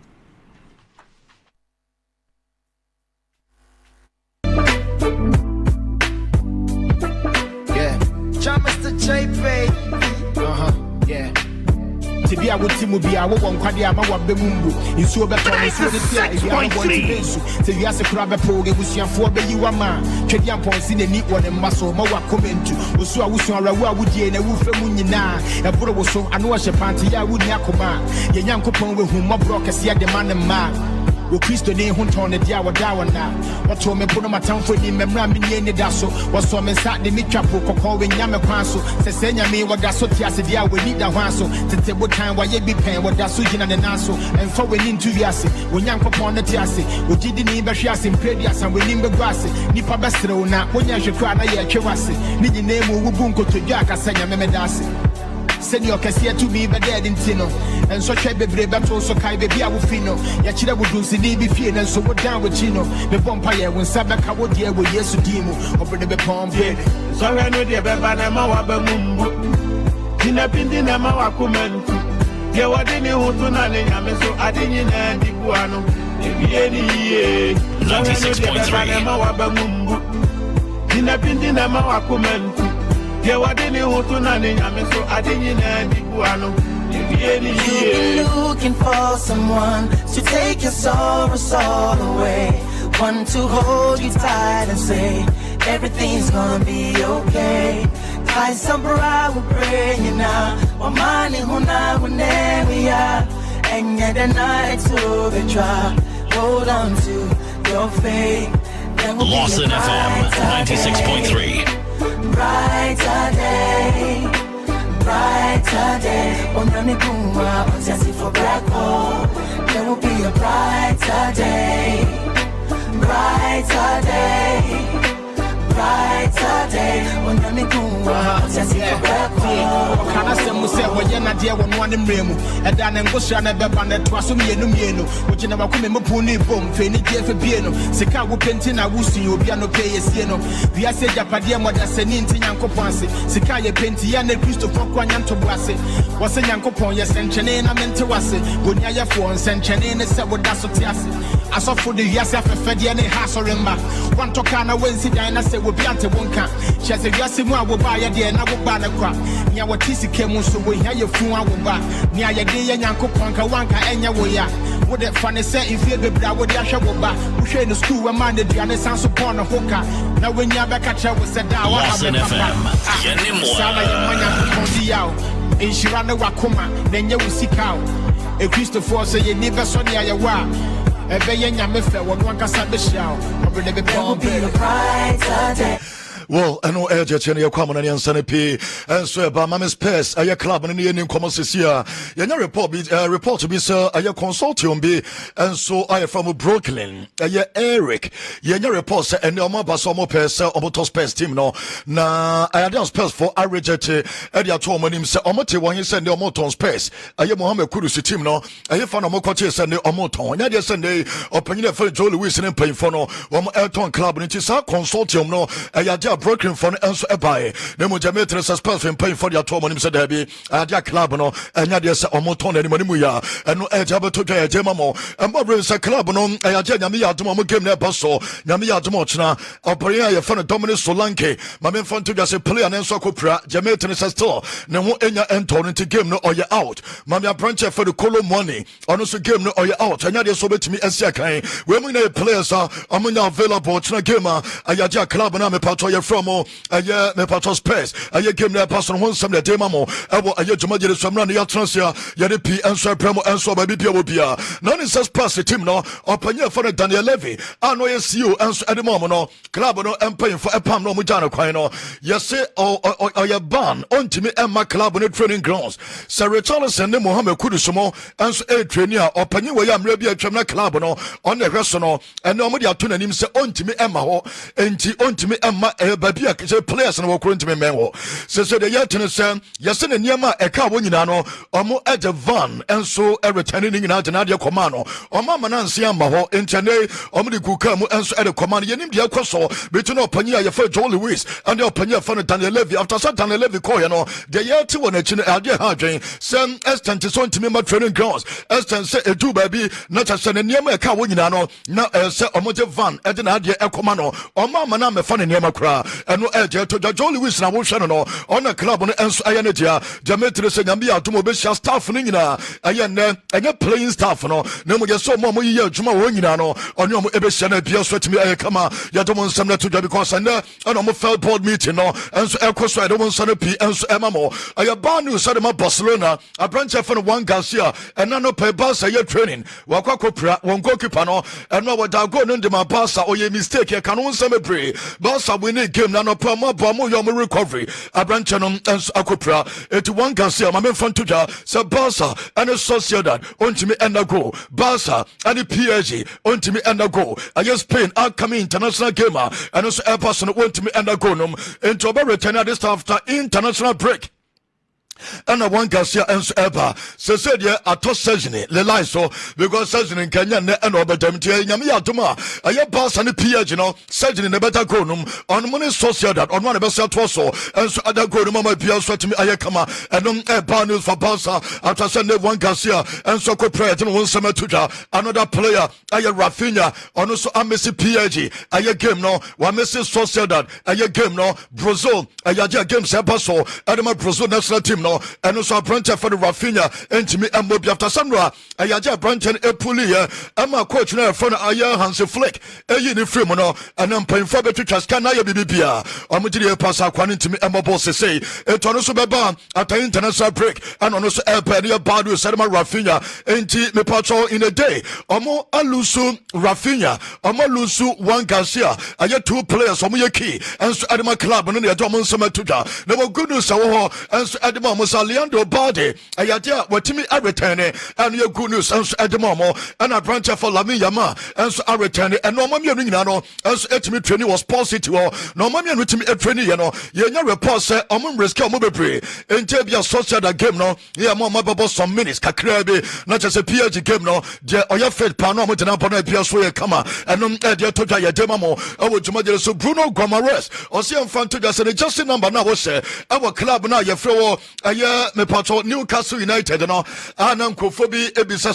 yeah. Tibia would Timubia, one Quadia, Bemumbu, in Subaton, in Subaton, so you ask a crab program, which you for be you a man, Chedian points in the neat one and muscle, Mawa comment to, Usua Usua, would ye and a wolf Munina, a brother was so I know a Shapantia would Yakoma, the young coupon with whom my brokers yet the man and man. O Christo ne hunton de dia wadawa na wato me pono matamfo di memra me ne da so waso me sa de mitwapo kokon we nyame kwan so se senya me wada so tiase dia we ni da hwan so tete botan wa ye bi pen wada so gina ne naso emfa we ni ntu wiase onyankopon ne tiase ogidi ni be hwiase mpedi asan we ni be gwase nipa besere na wonya hwekwa na ye twewase ni gina mu wubu nkotodwa akasanya me medase Senior Cassia to be dead in Tino, and so Chebe Brebato, so Kai Bia Wufino, Yachida would do Sinibi Fian, and so down with Chino, the Bompire, when Sabaka would dear with Yesu Dimo, over the Pompe. So I know the Babana Mumbo, Tina Pindi Nama Wakumentu. Yawadini Hutuna Yamiso Adini Nandi Guano. 96.3. Tina Pindi Nama Wakumentu. Yawadini Hutuna Yamiso Adini Nandi Guano. You've been looking for someone to take your sorrows all away. One to hold you tight and say everything's gonna be okay. I sabra will pray now. Or money who now will never ya. And yet the night's over try. Hold on to your faith. Lawson FM 96.3. Brighter day. Brighter day, on Yamikuma, on Tessie for black hole. There will be a brighter day, brighter day, brighter day, on Yamikuma, on Tessie for black hole. Can I say, Musa, when you're not there when one in Remu, and then and go shine a beban that was me and Numiano, which you never come in Mupuni boom, Fanny Jeff Piano, Sika will painting a wussy, you piano pay a sieno. The Asa Japadia, what I said in Yanko Pansi, Sikaya Pentiana, Christopher Quanyanto Wasi, was a Yanko Pon, yes, and Chanena meant to was it, when Yaya Fons and Chanena said what that's what Tiasi. I saw for the Yasa Fediani Hasorima, one Tokana Wednesday, and I said, we'll be ante one can. She has a Yasimwa will buy a dear and I will buy a crop. Nyawatisi came so we hear your phone. I will buy. Nya day and Yanko Panka Wanka and Yawoya. What that funny say if you be bra with Yasha will buy. We share the school and man the Diana sounds upon a hooker. Now when you're back at was said, Lawson FM. Sala Yamana in Shirana Wakuma, then you will seek out. A Christopher say you never saw the Ayawa. A Bayanya Meffa, one can send the show. I will never be a brighter day. Well, I know Edge and your common and Sanity, and so about Mamma's Pest, a club and the Indian Commons this year. Yana report to be, sir, a consortium be, and so I from Brooklyn, a Eric, Yana reports and the Omaba Somo Pest, Omotos Pest team, no, na I announced Pest for I rejected Edia Toman himself, Omote when he sent the Omoton's Pest, a Mohammed Kudusi team, no, I found a Mokotis and the Omoton, and I Sunday, opinion for Joe Lewis and paying for no, Elton Club, and it is our consortium, no, a broken for an answer by Nemo Jametra suspect in paying for your Toman himself, Debbie, a Jack Club, no, and Yadias Omoton and Manimuya, and no Edjaba to Jamamo, and Bobbins a club, no, a Jamia Tomo game near Basso, Namia Tomochna, Opera, Fana Dominic Solanke, Mamin Fontu just a play and answer Copra, Jametra says still, no Enya Anton into game, no, or you're out. Mamia branch for the Colo money, on also game, no, or you're out, and Yadia so to me as Yakai, when we know players are available, China Gamer, a Yaja Club, and I'm a part of your from a year, me part of space, a year game, person one some day, Mamo, a year to Major Samran, Yatransia, Yadipi, and so Premo, and so baby Pia. None is such pass the team, no, or Panya for Daniel Levy, I know yes, you, and at the moment, no, Club, no, and paying for a palm, no, Mujano, Quino, yes, or your ban, on to me and my club on the training grounds. Sarah Charles and the Mohammed Kudusumo, and so a trainer, or Panya, where I'm Rabia Chamna Club, no, on the restaurant, and normally I turn him say on to me, Emma, and on to me, Emma, baby, I can players and walk into me, Mengo. So the Yatin is yes, and Yama, a car when you know, or more at the van, and so a returning in Nadia Comano, or Mamma Nancy Amaho, in Chennai, or Mudikukamu, and so at the command, Yanim Coso, between Opania, your first Joe Lewis, and the Opania for Daniel Levy, after Satan Levy Koyano, the year 2 on a chin, Adia Harding, Sam Estan to son to me, my training grounds, Estan said a do baby, not a son and Yama, a car when you know, now a set of Moja van, at an Adia Ecomano, or Mamma Nama Fan in Yama. And no edge to the Jolly Wilson, I will channel on a club on the Enso Ianitia, Jametris and Yamia to Mobisha staff Nina, Ayan, and your playing staff, no, more so more year, Juma Winano, on your Ebishana, Pia Sweat me, Kama, Yatomon Samna to because and I'm a fell board meeting, no, and so Elcos, I don't want Sana P and so Emamo. I have Banu Sadama Barcelona, a branch of one Garcia, and none of pay Bassa year training, Waka Copra, one Kokipano, and no what I'll go into my Bassa or your mistake, I can own some pray. Bassa winning game, none of Pama, Bomo, your recovery, a branch and Akopra, it one Garcia, my man Fantuja, Sabasa, and a Sociedad, on to me and a go, Bassa, and the PSG, on to me and a go. I just Spain, outcoming international gamer, and also a person who went to me and a go, into a return at this after international break. and one Garcia and Eba. So said ya a toss session, le lie so because session in Kenya and over them to Yamia Tuma. I have pass and PH, session in the better gonum on money social that on one of us torso and so other gonum my PL sweat to me Ayakama and bad news for Basa after sending one Garcia and so could pray and one summer tutor another player I have Rafinha on also a Messi PG I game no one Messi social that I game no Brazil I have game Sabaso and my Brazil national team no and also a branch for the Rafinha and to me and Mobi after Sandra I have a branch and a pulley and my coach now for Aya Hansi Flick a uniform no and I'm paying for better trust can I be Bibia I'm going to pass our to me and my boss say it on also beba at an international break and on also a penny about you said my Rafinha and me patrol in a day Omo Alusu Rafinha Omo Lusu one Garcia I get two players on your key and so at my club and the Domon Summer Tuta never good news and so at the moment Leandro Bade I had what Timmy I return and your good news and so at the moment and a branch for Lami Yama and so I return and no mammy and so at me training was positive or no mammy and me a training you report say I'm risk mobile and tell you social that game no yeah mama boss some minutes kakrabe not just a PG game no there or your fed pan no mo tena pon na so ye kama and there to ya demamo I would to so Bruno Gomares or see fan to just a just number now was our club now you flow me patrol Newcastle United no and Kofobi ebisa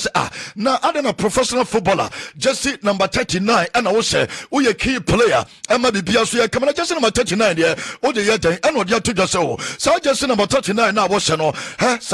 na adena professional footballer just number 39 and I was say we a key player and maybe bia so ye kama just number 39 there o de ye den and o de to just so just number 39 now was no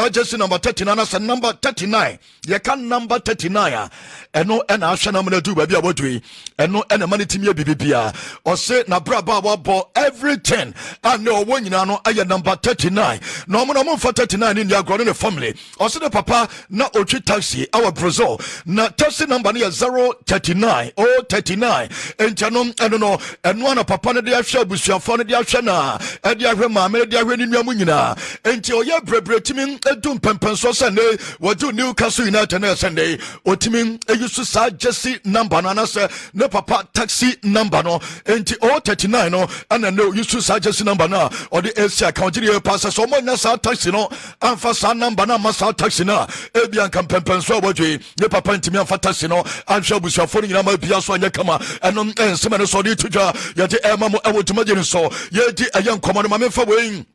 just number 39 as number 39 ye can number 39 and no and I shall not do baby about we and no and money team ye bibia or say na braba wa every 10 and no when you know I number 39 no mo for 39 in your grown in the family or say the papa na ochi taxi our Brazil na taxi number near 039 or 39 and janom and no and one papa na dia hwa busia for na dia hwa na e dia hwa ma me dia hwa ni nua mu nyina enti o ye brebre timin edum pempen so say ne we do Newcastle United na Sunday o timin eyusu sa jersey number na say ne papa taxi number no enti o 39 no and no yusu sa jersey number na or the AC account the pass so mo na sa taxi no amfa sa number na ma sa taxi na e bia kan pempen so bodwe ne papa ntimi amfa taxi no anhwa busia for nyina ma bia so anya kama enom ensema no so de tuja ye de ema mo e wotuma je so ye di ayan komo no ma me fa we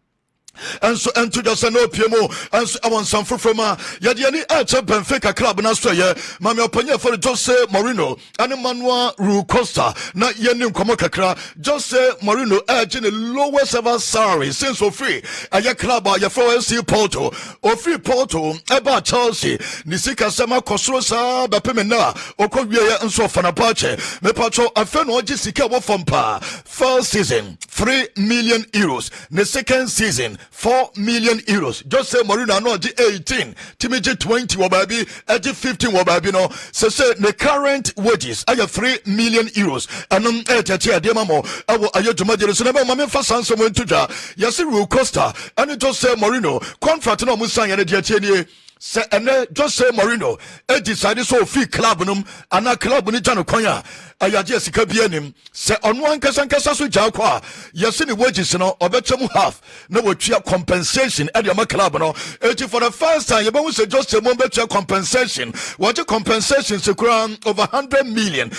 and so and to just no PMO and so I want some from Yadiani at Benfica club na so ye mama opanya for Jose Mourinho and Emmanuel Rui Costa na yenim komo kakra Jose Mourinho urging the lowest ever salary since so free aya club ya for FC Porto o free Porto eba Chelsea ni sika sema kosoro sa bepeme na okwie ya nso Fenerbahce me patro afeno oji sika wo fompa first season 3 million euros the second season 4 million euros. Just say Mourinho no 18, Timiji 20 wa baby, 15 wa baby no. So say the current wages are 3 million euros. And demamo awo ayo jumajere so na ma me fa sanso mo ntuja. Yasi Rui Costa and it just say Mourinho contract no musan ya de tie se ene just say Mourinho e decide so free club num ana club ni jano kwanya ayaje sika bianim se ono ankasa so gya kwa yesi ni wages no obetwem half na wotua compensation e de ma club no eti for the first time yeba say just say mo betwa compensation what compensation se kura over 100 million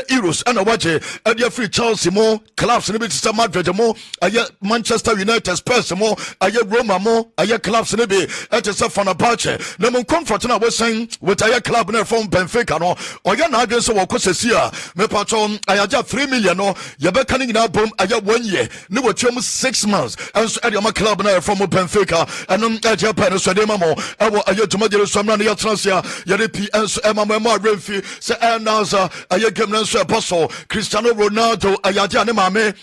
euros ana waje e de free Chelsea mo clubs ni bi to Madrid mo Manchester United Spurs mo Roma mo clubs ni bi e to Fenerbahce na mon comfort na we saying with aya club na from Benfica no oya na adwen so wokosesi a me patron ayaja 3 million no ye be kan nyina bom aya 1 year ne wotwem 6 months and so aya club na from Benfica and aya pa no so de mamo ewo aya tumadere so na ya transfer ye de pi and so mamo remfi se announcer aya game na so apostle Cristiano Ronaldo ayaja ne mame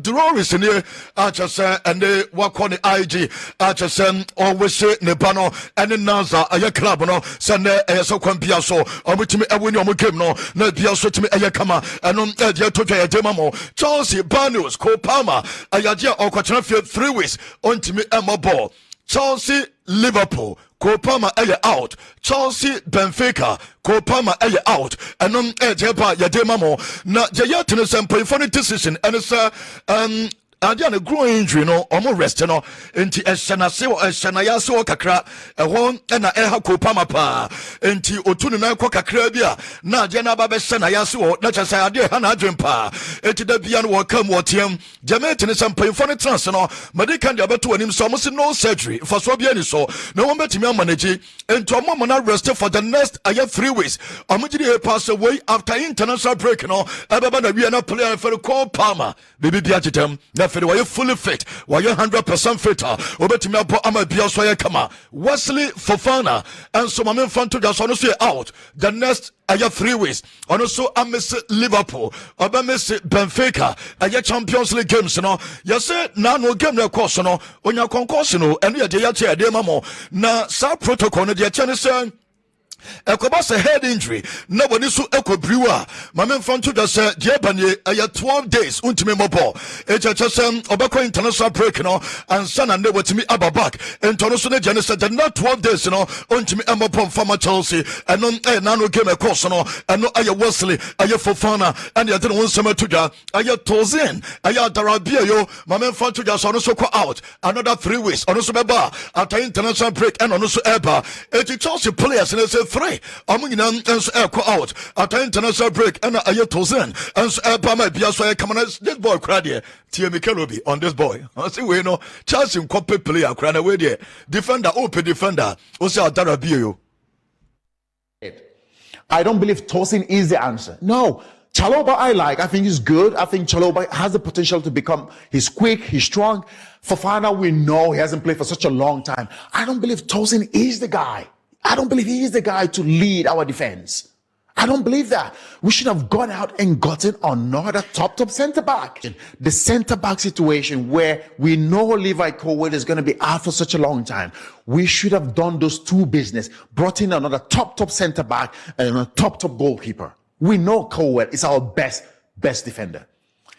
Dolores in here Achase and they work on the IG Achase always ne bano and the Naza aya club no send so kwambia so obutimi ewuni omugem no na bia so timi aya kama eno dia totwa ya demamo Chelsea Banus Kopama ayaje okwachana 3 weeks ontimi emoball Chelsea Liverpool Kopama aya out Chelsea Benfica Kopama aya out enom ejepa ya demamo na je yatene sempo for the decision and it's adia ne growing injury no omo rest no enti ehye ya se kakra ehon na eha ko pama pa enti otunu na ko kakra bi a na adia na ba be hye na ya se wo na chese ade ha na adwen pa enti da bia no wo kam wo tiem jamaitin sampanyfo ne trans no medical dia beto anim so mo se no surgery for so bia ni so na won betimi manage enti omo na rest for the next 3 weeks omo gidi pass away after international break no ebeba na wi na player for call Palmer baby bia tetem na fere why fully fit why 100% fit obetimi abo ama bia so ye kama Wesley Fofana and so mame fanto just on so out the next 3 weeks on also miss Liverpool oba miss Benfica Champions League games no yes na no game na course no onya concourse no eno ye ya che ade mamo na sa protocol no de che ne say ekoba se head injury nobody so ekobriwa mame mfanto da se diebanye 12 days untimi mobo echechesem obekọ international break no ansana ne wetimi ababak entono so ne jene se the not 12 days no untimi emopo fama Chelsea eno na no game course no eno Wesley Fofana and the one summer to ja Tozin Darabia yo mame mfanto da so no so out another 3 weeks ono so beba after international break and ono so eba Chelsea players and say 3 amuna enso out at international break and Tozin and Bama bia so come on this boy crade tie Mikelobi on this boy I say we no Chelsea copy player crana we there defender open defender o say Darabia yo. I don't believe Tozin is the answer. No. Chalobah I think he's good. I think Chalobah has the potential to become, he's quick, he's strong. Fofana, we know he hasn't played for such a long time. I don't believe Tozin is the guy. I don't believe he is the guy to lead our defense. I don't believe that. We should have gone out and gotten another top center back. The center back situation where we know Levi Colwell is going to be out for such a long time. We should have done those two business, brought in another top center back and a top goalkeeper. We know Colwell is our best defender.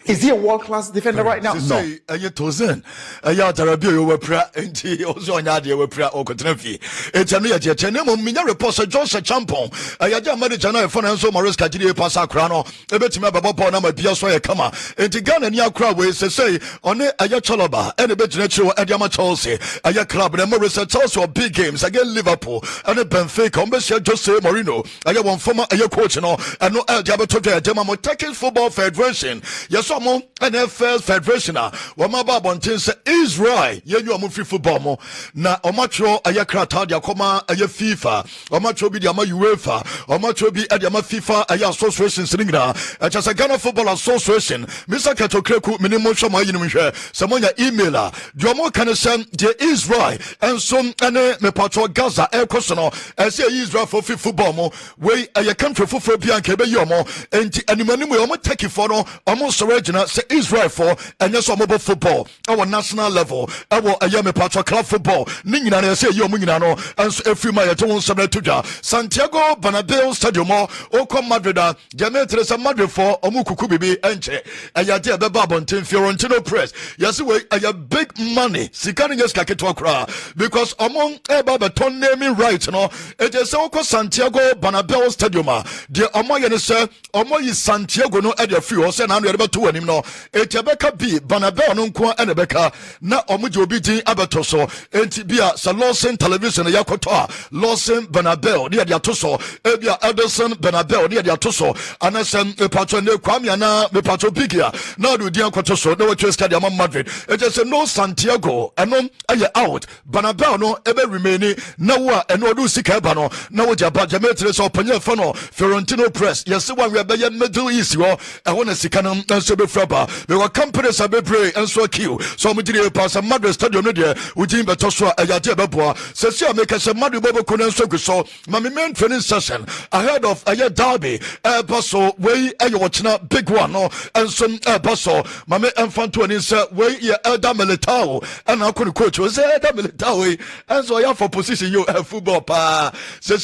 Is he a world-class defender right now? No. Tozin Darabia you were pra enti also onyade we pra okotrafi etanu ya chene mo minya report Joseph Champon ayaja manager na efo na nso Morris Kajiri pass akra no ebetimi ababo na ma bia so ye kama enti Ghana ni akra we say one Chaloba and ebetine chiro ediama Chelsea club na Morris Chelsea or big games against Liverpool and Benfica on be Jose Mourinho one former coach no and no diabeto de mo Turkish Football Federation yes NFL Federation wamaba bontin se Israel yenyu amufi football mo na omatro krata dia koma FIFA omatro bi dia ma UEFA omatro bi dia ma FIFA association singira chasa Ghana Football Association Mr. KWEKU minimum shoma yinum hwe samonya emailer dia mo kan se de Israel enso ene me patro Gaza ekosono ese Israel for football mo we country for bi anke be yomo enti animanimu omo take for no omo say Israel for and yes mobile football our national level our ayame patro club football ningina na say yo munyina no and every my to 172 Santiago Bernabeu Stadium o come Madrid Jamaica say Madrid for omukuku bibi enche ayade beba bonten Fiorentino press yes we aya big money sikani yes kaketo kra because among eba beton naming right no it is so Santiago Bernabeu Stadium the omoye ne say omoyi Santiago no e dey free o say na no be to no etebeka bi Bernabeu no nko enebeka na omuje obi din abeto so enti bia sa Lawson television yakoto Lawson Bernabeu ne dia to so bia EDILSON Bernabeu ne dia to so anasem patro ne kwame na me patro BIGGY na do dia koto so na we stadium Madrid it just no Santiago eno aye out Bernabeu no ebe remain na wo eno do sika ba no na wo jaba Jamaica so panya fa no Fiorentino press yes one we be Middle East wo e wona sika no nso be fraba because companies are be pray and so kill so we did pass a Madrid stadium no there we did better so ayade beboa say say make say Madrid bobo kono nso so mami main training session ahead of aye derby baso we aye watchna big one no and some baso mami enfanto ani say we ye elder Militao and akoni coach we say elder Militao and so ya for position you football pa say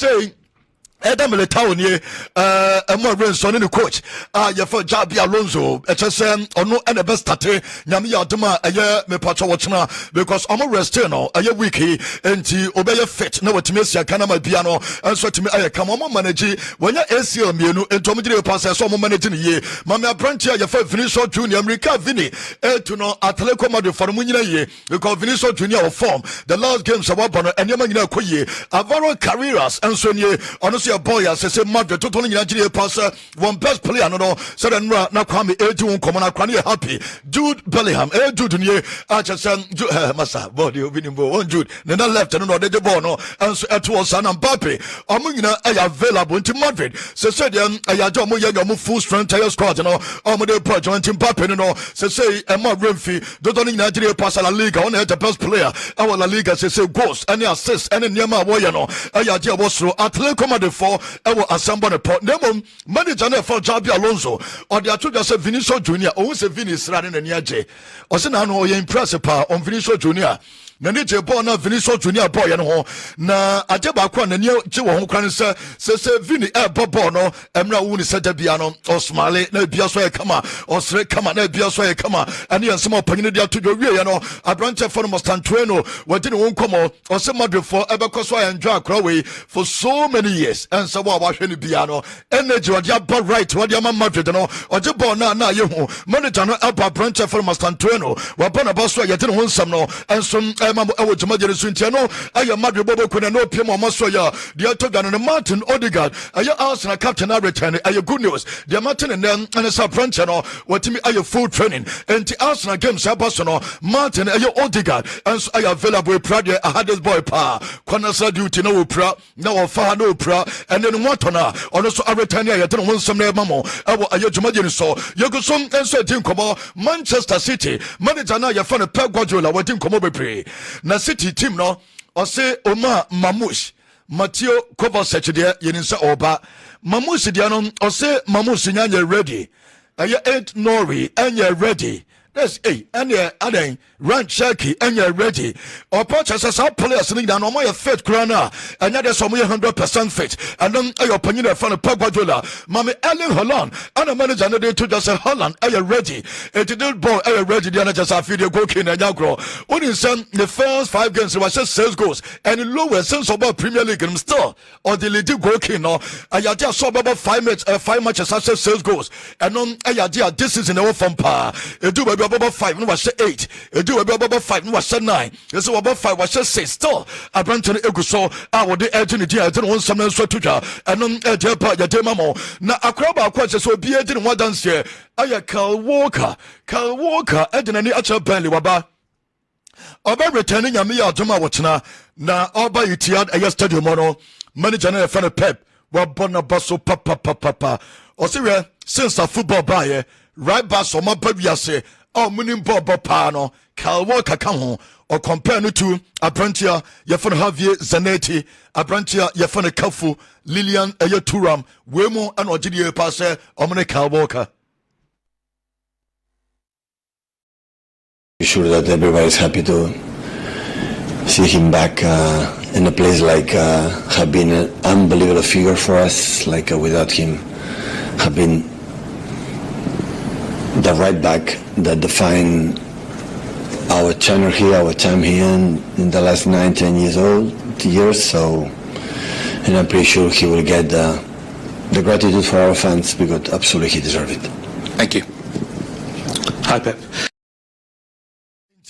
Eda Militao ni Emma Renson ni coach Yafa Jabi Alonso HSM ono and the best start nyame yadoma eye me pacho watchna because omo rest no eye wiki enti obeye fit na watimi asia kana ma bia no enso timi aye kam omo manage wanya ACL mienu enti omo gire pass so omo manage ni ye mama Abrantia Yafa Vinicius Junior America Vini to no Atletico Madrid for mu nyina ye because Vinicius Junior of form the last games abono enyama nyina koye Alvaro Carreras enso ni ono so boy as say Madrid total nyina gire pass one best player no so then na kwame eji won komo na kwani happy Jude Bellingham Jude ni achasam masa body obinimbo one Jude na left no de ball no enso eto san Mbappe omo nyina available in Madrid say dem ayajo mo ye your full strength tire squad no omo de pro joint Mbappe no say Emma Renfi total nyina gire pass La Liga on the best player our La Liga say goals any assists any niema wo ye no ayaje obosro Atletico Madrid for our assemble the pot nemo manager na for Jabi Alonso or the atu just Vinicius Junior o se Vinicius rade na niaje o se na no o ye impress pa on Vinicius Junior na ne je ball na Vinicius Junior ball ye no ho na aje ba kwa na ne je wo ho kwan se Vini ball no emra wo ni sada bia no o smale na bia so ye kama o sre kama na bia so ye kama ane ensem opanyine dia to do wie ye no Abrante for no Stantueno wadi ne won komo o se Madrid for ebekoso enjoy akra we for so many years and so wa hwe ne bia no energy wadi aba right wadi ama Madrid no o je ball na ye ho manager no Abrante for no Stantueno wa bona ba so ye de ne ho nsam no enso mambo ewo jumajere suntia no aye Madrid bobo kuna no piem o maso ya dia to gano Martin Odegaard aye Arsenal captain na return aye good news dia Martin and then and sa branch no watimi aye full training and the Arsenal games abaso no Martin aye Odegaard and so aye available pride a hardest boy pa corner duty no pra na fa no pra and then what on ono so return aye de no nsam na mamo ewo aye jumajere so yego so enso tin komo Manchester City manager na ye fa no Pep Guardiola wadin komo bepre na City team no ose Omar Mamouche Matteo Kovacic de yeninsa oba Mamouche de no ose Mamouche nyanya ready aye 8 Norway anya ready that's and aden Rand Shaki anya ready or purchase some players in the normal fit crana and there's some 100% fit and then ayo panina fan Pep Guardiola mama Erling Haaland and a manager no dey to just say Haaland are you ready it did ball are you ready the just a video goal king and yagro only some the first 5 games was just 6 goals and the lowest since about Premier League and still or the league goal king no I just saw about 5 matches such as 6 goals and on I this is in our form pa do about 5 no was 8 do about 5 no was 9 so about 5 was 6 still Abrante Eguso our the edge in the dia didn't want some so to and on edge pa ya demamo na akroba akwache so bi edin one dance here aya Kyle Walker edin ni acha Burnley waba oba returning yami ya doma wotena na oba itiad aya stadium no manager na fan Pep wa bona baso papa osire since a football buyer right back so ma bawiase oh munim bobo pa no Kyle Walker kan ho or compare no to Abrantia yefone Javier Zanetti Abrantia yefone Kafu Lilian Turam wemo and ogidie pa se omne Kyle Walker. Sure that everybody's happy to see him back in a place like have been an unbelievable figure for us, like without him have been the right back that defined our tenure here, our time here in the last 9-10 years. So, and I'm pretty sure he will get the gratitude for our fans because absolutely he deserves it. Thank you. Hi, Pep.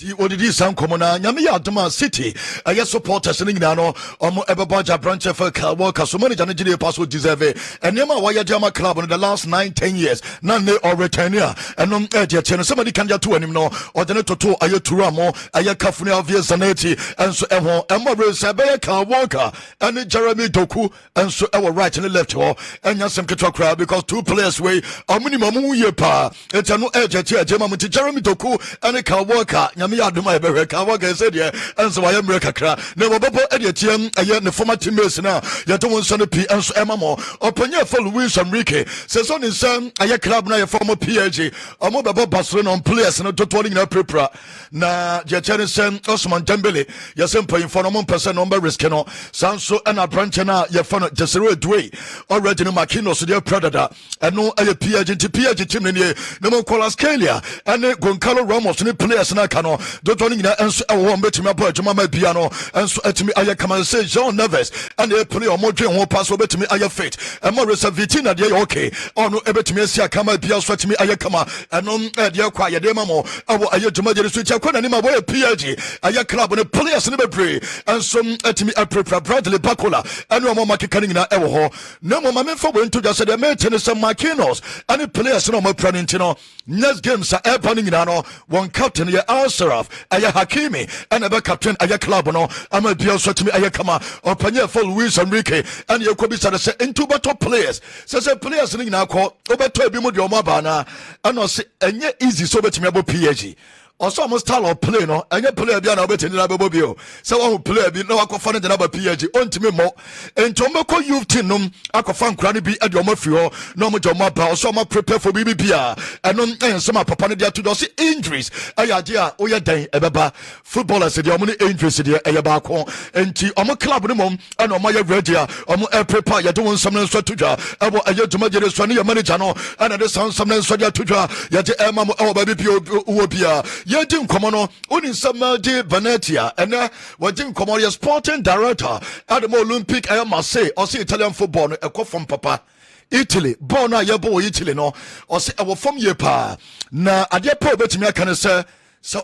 Odidi Sam Komona, Nyami Adama City, a supporters in Nano, Omo Ebabaja branch of Kyle Walker, so many Janity Paso deserve, and Yama Wayajama Club in the last 9-10 years, none or returner, and non Edia, somebody can get to him no, or the Neto, Aya Turamo, Aya Kafunia Via Zanetti, and so Emma Sabaya Kyle Walker, and Jeremy Doku, and so our right and the left, and Yasam Ketokra, because 2 players way, a minimum year pa, it's a no edge at Jeremy Doku, and a Kyle Walker. nyame ya adoma ebe ka wa ga say de enso wa yemre kakra na bobo e de tiem aye ne former teammates na ya to won so no pi enso emamo opanya for Luis Enrique say so ni san aye club na ye former PSG omo bebo Barcelona players no to ni na prepara na je chere sen Osman Dembele ye sem pay for no mo person number risk no sanso na branch na ye for no Jesero Edway already no Marquinhos de Pradada eno aye PSG team ni no mo Kvaratskhelia ene Goncalo Ramos ni players na ka no to ni na enso e wo betimi abo adwuma ma bia no enso etimi aye kama say Jean Neves and they play o mo dwen ho pass obetimi aye fit e mo reserviti na de okay ono ebetimi asia kama bia so etimi aye kama eno de kwa ye de mamo awo aye dwuma je so cha kwa na ni ma boy PSG aye club no players ni be pray enso etimi prepare Bradley Bacola eno mo makeka ni na e wo ho na mo ma memfa bo nto just de me tene some Marquinhos and players no mo planning no next games are happening na one captain ye Al-Saraf aye Hakimi and a captain aye club no ama bia so etimi aye kama opanya for Luis Enrique and ye ko bi say into better players say players ni na ko obeto ebi mu de o ma ba na and o say enye easy so betimi abo PSG also mo style of play no enye player bia na obetini na bebo bio say one player bi na wakofa na na ba PSG ontimi mo ento meko youth team num akofa nkura ne bi e de o ma fi ho na mo je o ma ba also ma prepare for bibi bia eno ensema papa ne dia to do say injuries ayaje a oye dan ebeba footballers de o mo injuries de eye ba ko enti o mo club ne mom and o ma ye ready a o mo prepare ye de won sam na so tudwa ebo aye duma je so ne ye manager no and de sam na so dia tudwa ye je e ma mo e ba bi wo bia yedi nkomo no oni Samuel Venetia ena wadi nkomo ye sporting director at the Olympic air Marseille or see Italian football no ekọ from papa Italy born na ye bo Italy no or say e wo from ye pa na ade pa obetimi aka ne say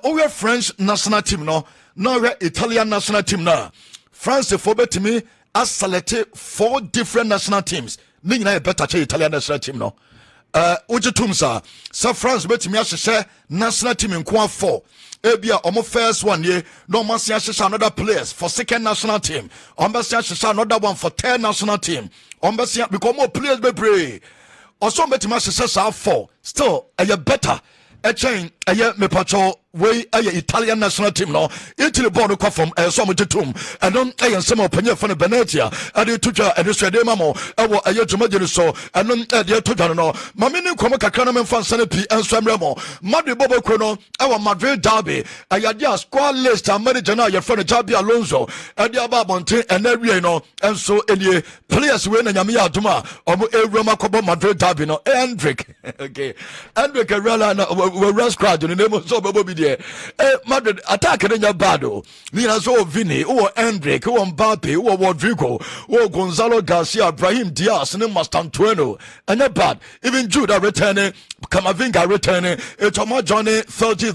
we French national team no na we Italian national team na France for betimi as select 4 different national teams ni nyina ye better che Italian national team no Ujitumsa, so France betimi ahye national team in Kwa 4. Ebia omo first one ye no man see ahye another players for second national team. Ombe see ahye another one for third national team. Ombe see because more players be pray. Also betimi ahye 4. Still better. Chain me patrol we Italian national team no Italy born ko from so much tum and don some opinion from Venetia and tuja and so de mamo e jumaje so and de tuja no mame ni komo kakra na memfa nsane pi enso mremo Madrid bobo kro no Madrid derby ayade squad list and manager na your friend Xabi Alonso and the aba bonten and every no enso enie players we na nyame adoma omo ewroma kobo Madrid derby no Hendrick okay Hendrick real na we squad no name so bobo bi Madrid attack nya bado ni na so Vini Hendrick Mbappe Rodrigo Gonzalo Garcia Brahim Diaz and Mastantueno and bad even Jude returning Kamavinga returning Etoma Johnny 30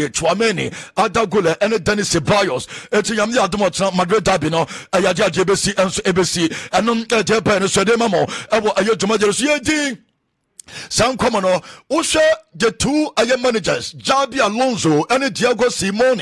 Chouameni Adagule and Denis Ceballos etiam ya domot Madrid derby no ayaja JBC and ABC and Japan so de mamo ayojuma jerusi Sam Common, Usha, the 2 managers, Xabi Alonso and Diego Simone.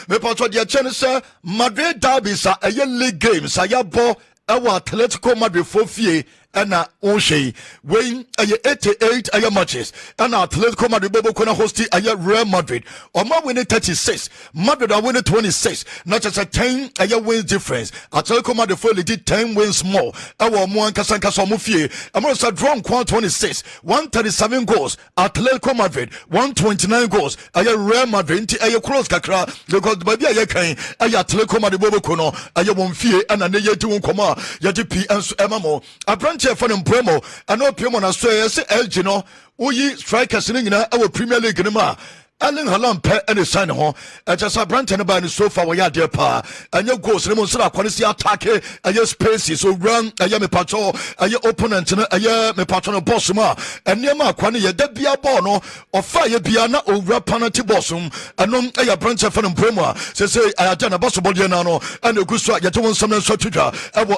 Me patro dia chenese Madrid derby sa league games ayabo our Atletico Madrid fofie ena onshey when 88 matches and Atletico Madrid bobo kona hosti Real Madrid Oma winning 36 Madrid are winning 26 not just a 10 wins difference Atletico Madrid for did 10 wins more our mo ankasa mo fie amro sa draw 26 137 goals Atletico Madrid 129 goals Real Madrid nti close kakra because baby kan Atletico Madrid bobo kono won fie ana ne yedi won koma yedi pi enso emamo Abranche for Mbremo and no Pimo na so say LG no uyi strikers ni nyina our Premier League ni ma Erling Haaland pe any sign ho just a brand and by the sofa we are there pa and your goals no so quality attack spaces so run me patrol opponent no me patrol boss ma and near ma kwane ye da bia ball no or fire bia na over penalty boss and no brand for Mbremo say I done a boss body na no and the good so you don't some so tuja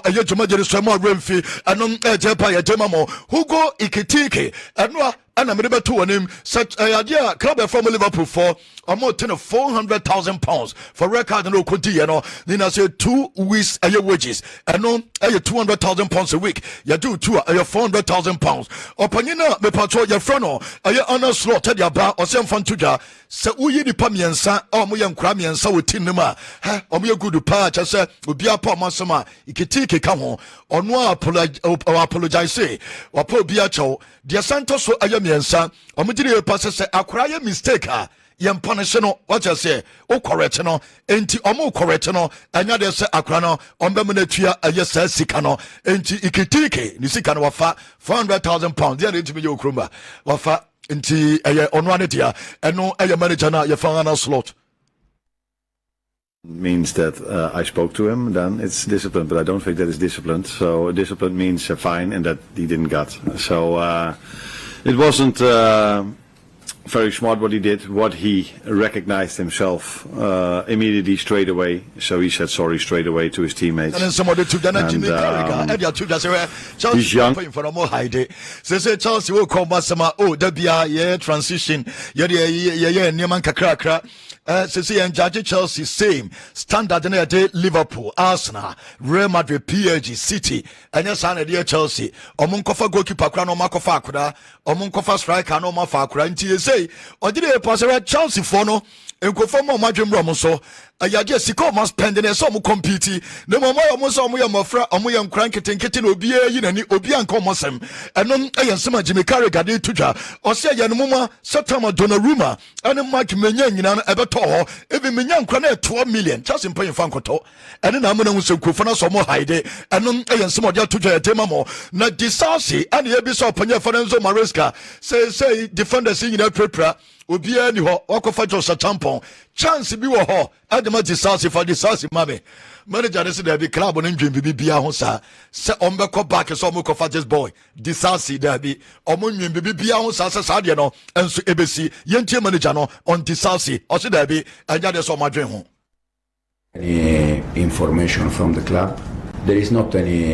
e juma je so ma remfi and no je pa ye demamo Hugo Ikitike and no and I'm able to name such idea club from Liverpool for almost £400,000 for record no kodi you know then say 2 weeks a wages and no £200,000 a week you do two £400,000 opanina me patrol your friend no honor slot ya ba or sem fan tuja se uyi nipa miensa o mo ye nkra miensa woti nim a o mo ye good pa cha se obi apa mo sema ikiti ka ho ono apologize wa pa obi a chaw de santo so aye miensa o mo dire pa se akra ye mistake a yem punish no what you say o correct no enti omo correct no anya de se akra no ombe me na tua aye sa sika no enti ikitike ni sika no wafa £400,000 there enti me ye okromba wafa enti aye ono ane dia eno aye manager na ye final slot means that I spoke to him, then it's discipline, but I don't think that is disciplined. So discipline means a fine, and that he didn't get. So it wasn't very smart what he did. What he recognized himself immediately straight away. So he said sorry straight away to his teammates. And then somebody took that he's young. Say Chelsea will come oh there be a transition. Say and judge Chelsea same standard in a Liverpool, Arsenal, Real Madrid, PSG, City, and yes, and dear Chelsea. Omunkofa goalkeeper krano makofa akuda, omunkofa striker no mafakura. Nti say, or did a passer Chelsea for no? Enkofa madrim romuso. Ayaje sika omo spending e so omo compete no mo omo so omo yamofra omo yam kranketen keten obi yi nani obi anka omo sem enom eyensema Jimmy Carragher de tudwa o se ye no moma Satama Donnarumma ene match menya nyina no ebeto ho ebi menya nkra na 2 million just in paying fan koto ene na amuna nso kofo na so mo haide enom eyensema de tudwa etema mo na disasi ane ye bi so opanya fa nzo Maresca say defenders nyina prepra obi ani ho wakofa Josa tampon chance bi wo ho adema disasi for disasi mame manager say there be club on ndwem bibia ho sa se ombeko back so omokofa this boy disasi there be omonnwem bibia ho sa sa de no enso ebesi yentie manager no on disasi o say there be anya de so madwen ho any information from the club. There is not any